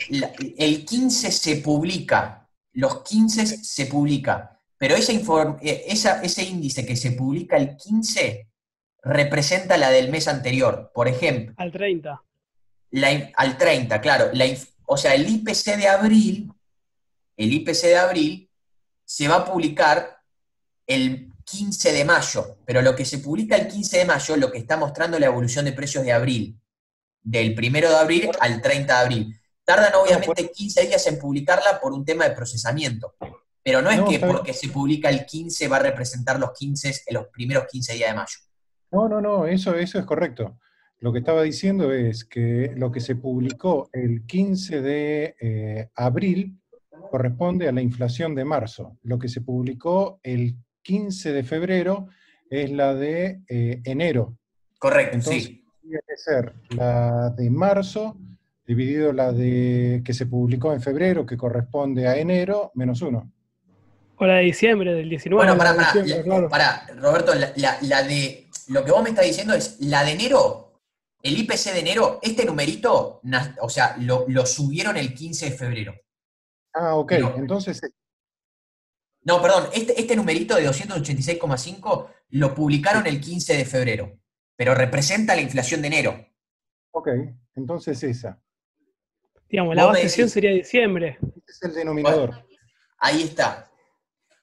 el 15 se publica, los 15 se publica, pero ese índice que se publica el 15 representa la del mes anterior. Por ejemplo. Al 30. Al 30, claro. O sea, el IPC de abril se va a publicar el 15 de mayo, pero lo que se publica el 15 de mayo, lo que está mostrando la evolución de precios de abril, del 1 de abril al 30 de abril. Tardan obviamente 15 días en publicarla por un tema de procesamiento, pero no es que porque se publica el 15 va a representar los primeros 15 días de mayo. No, eso es correcto. Lo que estaba diciendo es que lo que se publicó el 15 de abril corresponde a la inflación de marzo. Lo que se publicó el 15 de febrero es la de enero. Correcto, entonces, sí. Tendría que ser la de marzo dividido la de que se publicó en febrero, que corresponde a enero, menos 1. O la de diciembre, del 19. Bueno, pará, Roberto, la de lo que vos me estás diciendo es la de enero El IPC de enero, este numerito, o sea, lo subieron el 15 de febrero. Ah, ok, Pero- entonces, No, perdón, este numerito de 286,5 lo publicaron el 15 de febrero, pero representa la inflación de enero. ok, entonces esa. Digamos, la Vos me base 100 decís- sería diciembre. Ese es el denominador. Ahí está.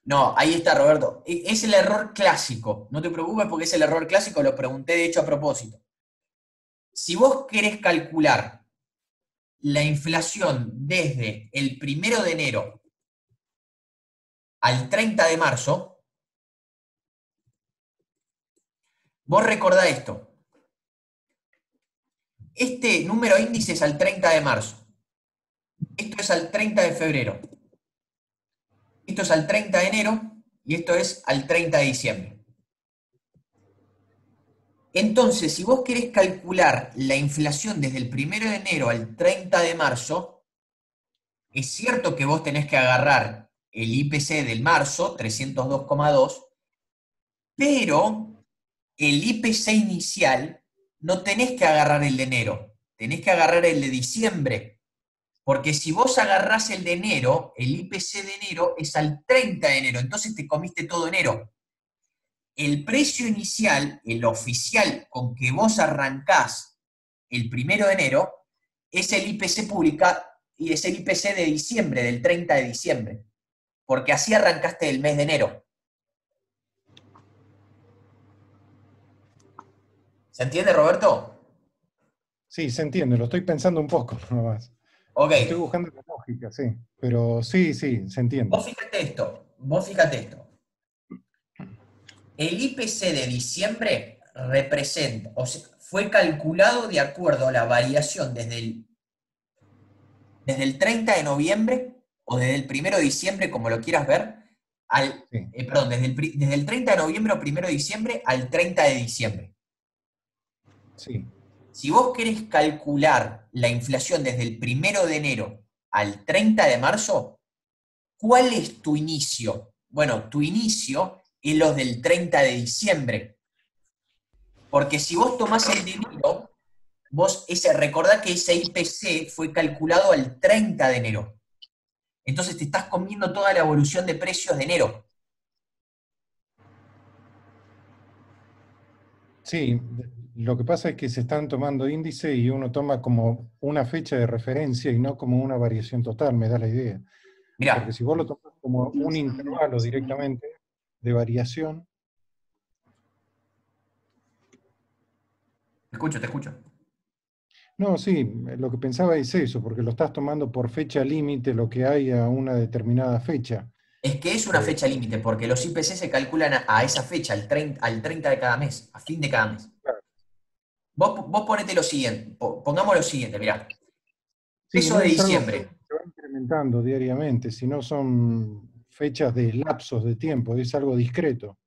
No, ahí está, Roberto. Es el error clásico. No te preocupes porque es el error clásico, lo pregunté de hecho a propósito. Si vos querés calcular la inflación desde el 1 de enero al 30 de marzo, vos recordá esto. Este número índice es al 30 de marzo. Esto es al 30 de febrero. Esto es al 30 de enero y esto es al 30 de diciembre. Entonces, si vos querés calcular la inflación desde el 1 de enero al 30 de marzo, es cierto que vos tenés que agarrar el IPC del marzo, 302,2, pero el IPC inicial no tenés que agarrar el de enero, tenés que agarrar el de diciembre. Porque si vos agarrás el de enero, el IPC de enero es al 30 de enero, entonces te comiste todo enero. El precio inicial, el oficial con que vos arrancás el 1 de enero, es el IPC publicado y es el IPC de diciembre, del 30 de diciembre. Porque así arrancaste el mes de enero. ¿Se entiende, Roberto? Sí, se entiende, lo estoy pensando un poco nomás. Ok. Estoy buscando la lógica, sí. Pero sí, se entiende. Vos fíjate esto. El IPC de diciembre representa, o sea, fue calculado de acuerdo a la variación desde el 30 de noviembre o desde el 1 de diciembre, como lo quieras ver, perdón, desde el 30 de noviembre o 1 de diciembre al 30 de diciembre. Sí. Si vos querés calcular la inflación desde el 1 de enero al 30 de marzo, ¿cuál es tu inicio? Bueno, tu inicio es los del 30 de diciembre. Porque si vos tomás el de enero, recordá que ese IPC fue calculado al 30 de enero. Entonces te estás comiendo toda la evolución de precios de enero. Sí, lo que pasa es que se están tomando índice y uno toma como una fecha de referencia y no como una variación total, me da la idea. Mirá. Porque si vos lo tomas como un intervalo directamente de variación. Te escucho. No, sí, lo que pensaba es eso, porque lo estás tomando por fecha límite, lo que hay a una determinada fecha. Es que es una fecha límite, porque los IPC se calculan a esa fecha, al 30 de cada mes, a fin de cada mes. Claro. Vos ponete lo siguiente, pongamos lo siguiente, mirá. Sí, Peso no de es algo diciembre. que se va incrementando diariamente, si no son fechas de lapsos de tiempo, es algo discreto.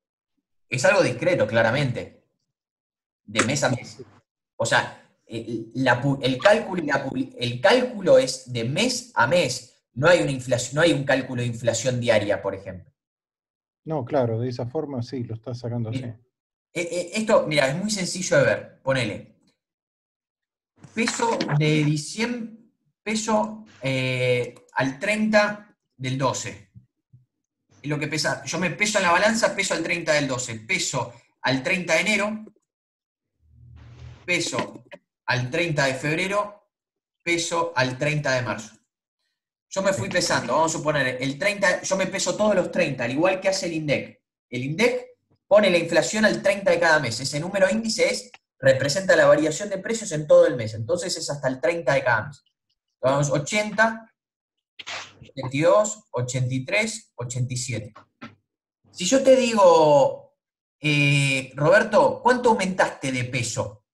Es algo discreto, claramente. De mes a mes. O sea, el cálculo es de mes a mes. No hay una inflación, no hay un cálculo de inflación diaria, por ejemplo. No, claro, de esa forma sí, lo estás sacando así. Esto, mira, es muy sencillo de ver. Ponele. Peso de diciembre, peso al 30 del 12. Es lo que pesa. Yo me peso en la balanza, peso al 30 del 12. Peso al 30 de enero, peso al 30 de febrero, peso al 30 de marzo. Yo me fui pesando, vamos a suponer, el 30, yo me peso todos los 30, al igual que hace el INDEC. El INDEC pone la inflación al 30 de cada mes. Ese número índice representa la variación de precios en todo el mes. Entonces es hasta el 30 de cada mes. Vamos 80, 82, 83, 87. Si yo te digo, Roberto, ¿cuánto aumentaste de peso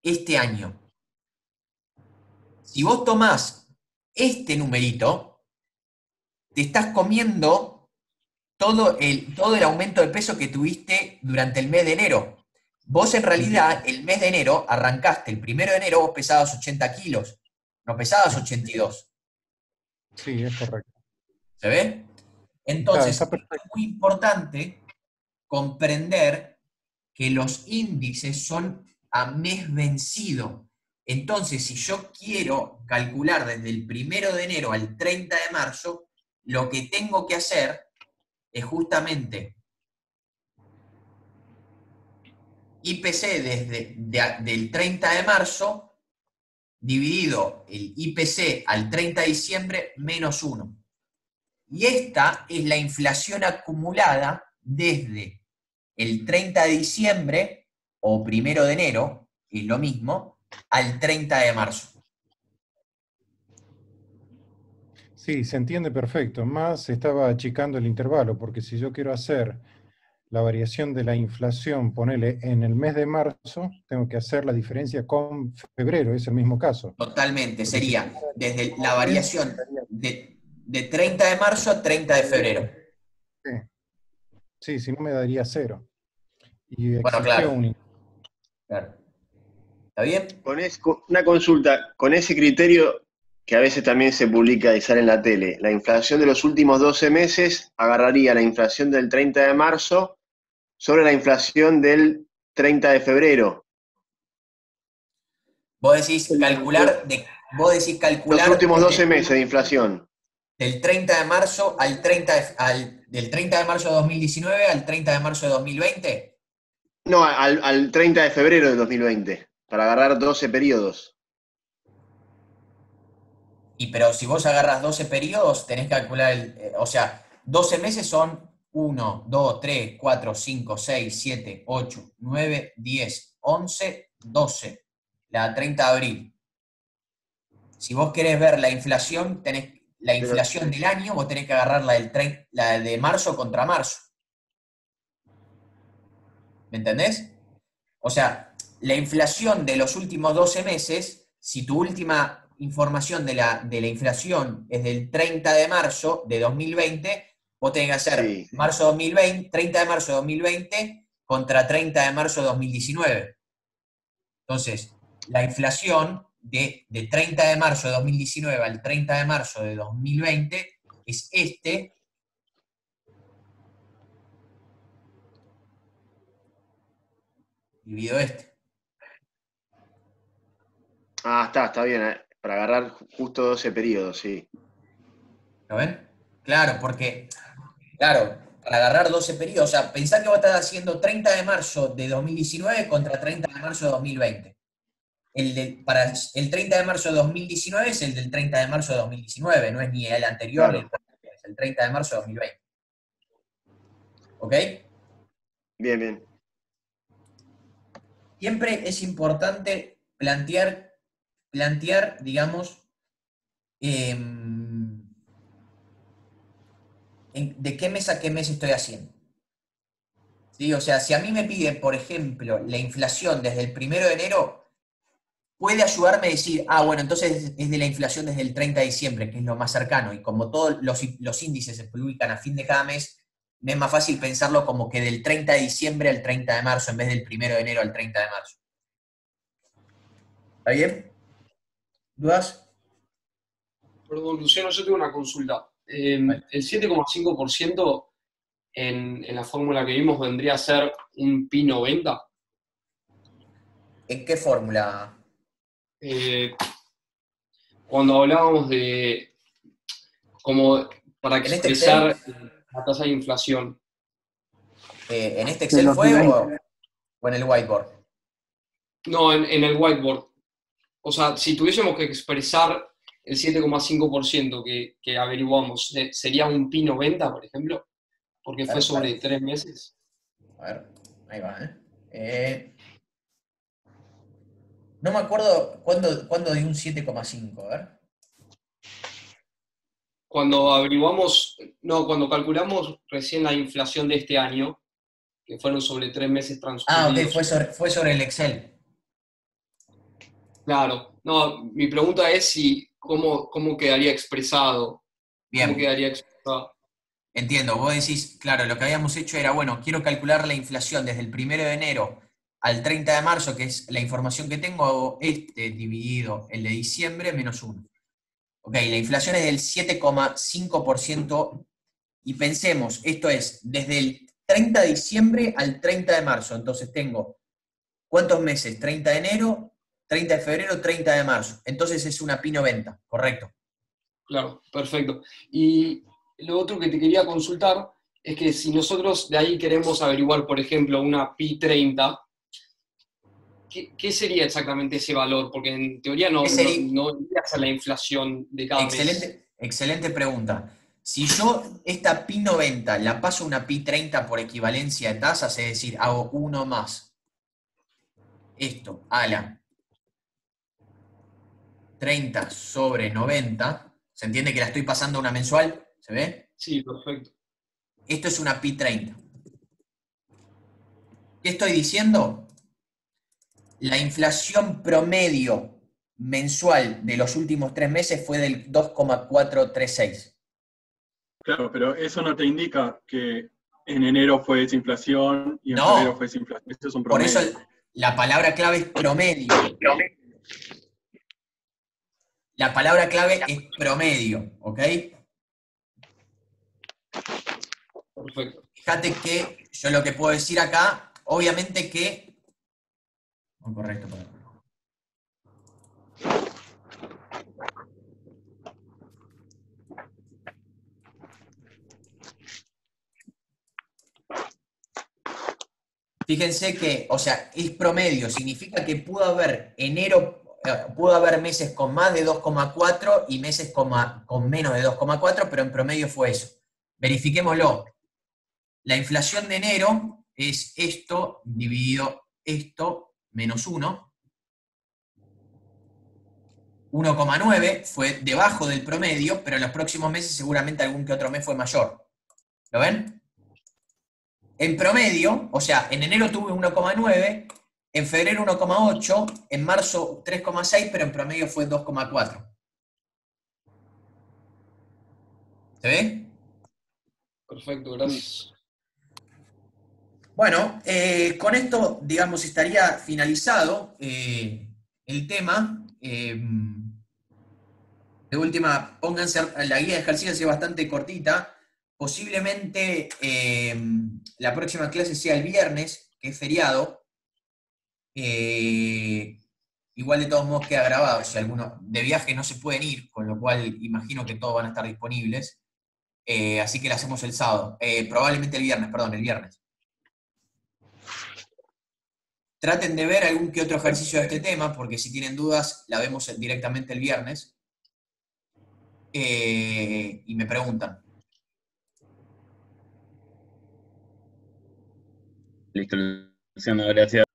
este año? Si vos tomás este numerito, te estás comiendo todo el aumento de peso que tuviste durante el mes de enero. Vos en realidad, el mes de enero, arrancaste, el 1 de enero vos pesabas 80 kilos, no pesabas 82. Sí, es correcto. ¿Se ve? Entonces, Está es muy importante comprender que los índices son a mes vencido. Entonces, si yo quiero calcular desde el 1 de enero al 30 de marzo, lo que tengo que hacer es justamente IPC del 30 de marzo dividido el IPC al 30 de diciembre menos 1. Y esta es la inflación acumulada desde el 30 de diciembre o 1 de enero, que es lo mismo, al 30 de marzo. Sí, se entiende perfecto. Más estaba achicando el intervalo, porque si yo quiero hacer la variación de la inflación, ponele en el mes de marzo, tengo que hacer la diferencia con febrero, es el mismo caso. Totalmente, sería desde la variación de 30 de marzo a 30 de febrero. Sí, si no me daría 0. Y Bueno, claro. Claro. ¿Está bien? Una consulta, con ese criterio que a veces también se publica y sale en la tele, la inflación de los últimos 12 meses agarraría la inflación del 30 de marzo sobre la inflación del 30 de febrero. Vos decís calcular los últimos 12 meses de inflación. Del 30 de marzo del 30 de marzo de 2019 al 30 de marzo de 2020. No, al 30 de febrero de 2020, para agarrar 12 periodos. Pero si vos agarras 12 periodos, tenés que calcular, o sea, 12 meses son 1, 2, 3, 4, 5, 6, 7, 8, 9, 10, 11, 12. La 30 de abril. Si vos querés ver la inflación, del año, vos tenés que agarrar la de marzo contra marzo. ¿Me entendés? O sea, la inflación de los últimos 12 meses, si tu última información de la inflación es del 30 de marzo de 2020, vos tenés que hacer 30 de marzo de 2020 contra 30 de marzo de 2019. Entonces, la inflación de 30 de marzo de 2019 al 30 de marzo de 2020 es dividido este. Está bien, para agarrar justo 12 periodos, sí. ¿Lo ven? Claro, porque, para agarrar 12 periodos, o sea, pensá que vos estás haciendo 30 de marzo de 2019 contra 30 de marzo de 2020. Para el 30 de marzo de 2019 es el del 30 de marzo de 2019, no es ni el anterior, ni es el 30 de marzo de 2020. ¿Ok? Bien. Siempre es importante plantear, digamos, de qué mes a qué mes estoy haciendo. ¿Sí? O sea, si a mí me piden, por ejemplo, la inflación desde el 1 de enero, puede ayudarme a decir, bueno, entonces es de la inflación desde el 30 de diciembre, que es lo más cercano, y como todos los índices se publican a fin de cada mes, me es más fácil pensarlo como que del 30 de diciembre al 30 de marzo, en vez del 1 de enero al 30 de marzo. ¿Está bien? ¿Dudas? Perdón, Luciano, yo tengo una consulta. El 7,5% en la fórmula que vimos vendría a ser un pi 90. ¿En qué fórmula? Cuando hablábamos de como para expresar la tasa de inflación. ¿En este Excel fue o en el whiteboard? No, en el whiteboard. O sea, si tuviésemos que expresar el 7,5% que averiguamos, ¿sería un pi 90, por ejemplo? Porque fue sobre 3 meses. A ver, ahí va, no me acuerdo cuándo di un 7,5, a ver. Cuando calculamos recién la inflación de este año, que fueron sobre 3 meses transcurridos. Ok, fue sobre el Excel. Claro. No, mi pregunta es cómo quedaría expresado. Bien. ¿Cómo quedaría expresado? Entiendo, vos decís, claro, lo que habíamos hecho era, bueno, quiero calcular la inflación desde el 1 de enero al 30 de marzo, que es la información que tengo, hago dividido el de diciembre menos 1. Ok, la inflación es del 7,5% y pensemos, esto es desde el 30 de diciembre al 30 de marzo, entonces tengo ¿Cuántos meses? 30 de enero, 30 de febrero, 30 de marzo. Entonces es una pi 90, correcto. Claro, perfecto. Y lo otro que te quería consultar es que si nosotros de ahí queremos averiguar, por ejemplo, una pi 30, ¿qué sería exactamente ese valor? Porque en teoría no iría a la inflación de cada mes. Excelente pregunta. Si yo esta pi 90 la paso a una pi 30 por equivalencia de tasas, es decir, hago 1 más esto a la 30 sobre 90, ¿se entiende que la estoy pasando a una mensual? ¿Se ve? Sí, perfecto. Esto es una pi 30. ¿Qué estoy diciendo? La inflación promedio mensual de los últimos 3 meses fue del 2,436. Claro, pero eso no te indica que en enero fue desinflación y en No. febrero fue desinflación. Esto es un Por promedio. eso la palabra clave es promedio. La palabra clave es promedio, ¿ok? Perfecto. Fíjate que yo lo que puedo decir acá, obviamente que... Oh, correcto, perdón. Fíjense que, o sea, es promedio, significa que pudo haber pudo haber meses con más de 2,4 y meses con menos de 2,4, pero en promedio fue eso. Verifiquémoslo. La inflación de enero es esto dividido esto menos 1. 1,9 fue debajo del promedio, pero en los próximos meses seguramente algún que otro mes fue mayor. ¿Lo ven? En promedio, o sea, en enero tuve 1,9, en febrero 1,8, en marzo 3,6, pero en promedio fue 2,4. ¿Se ve? Perfecto, gracias. Bueno, con esto, digamos, estaría finalizado el tema. De última, pónganse, la guía de ejercicios es bastante cortita. Posiblemente la próxima clase sea el viernes, que es feriado. Igual de todos modos queda grabado. Si alguno de viaje no se pueden ir, con lo cual imagino que todos van a estar disponibles. Así que la hacemos el sábado. Probablemente el viernes. Traten de ver algún que otro ejercicio de este tema, porque si tienen dudas, la vemos directamente el viernes. Y me preguntan. Listo, Luciano, gracias.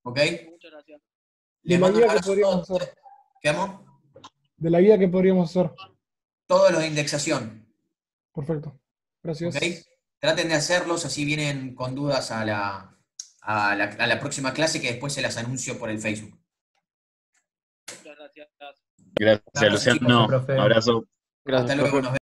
¿Ok? Muchas gracias. Les De la mando un guía que abrazo a podríamos todos. hacer. ¿Qué amo? De la guía que podríamos hacer. Todos los de indexación. Perfecto. Gracias. ¿Ok? Traten de hacerlos, así vienen con dudas a la próxima clase, que después se las anuncio por el Facebook. Muchas gracias. Gracias, Abrazo, Luciano. profe. Abrazo. Hasta luego. Nos vemos.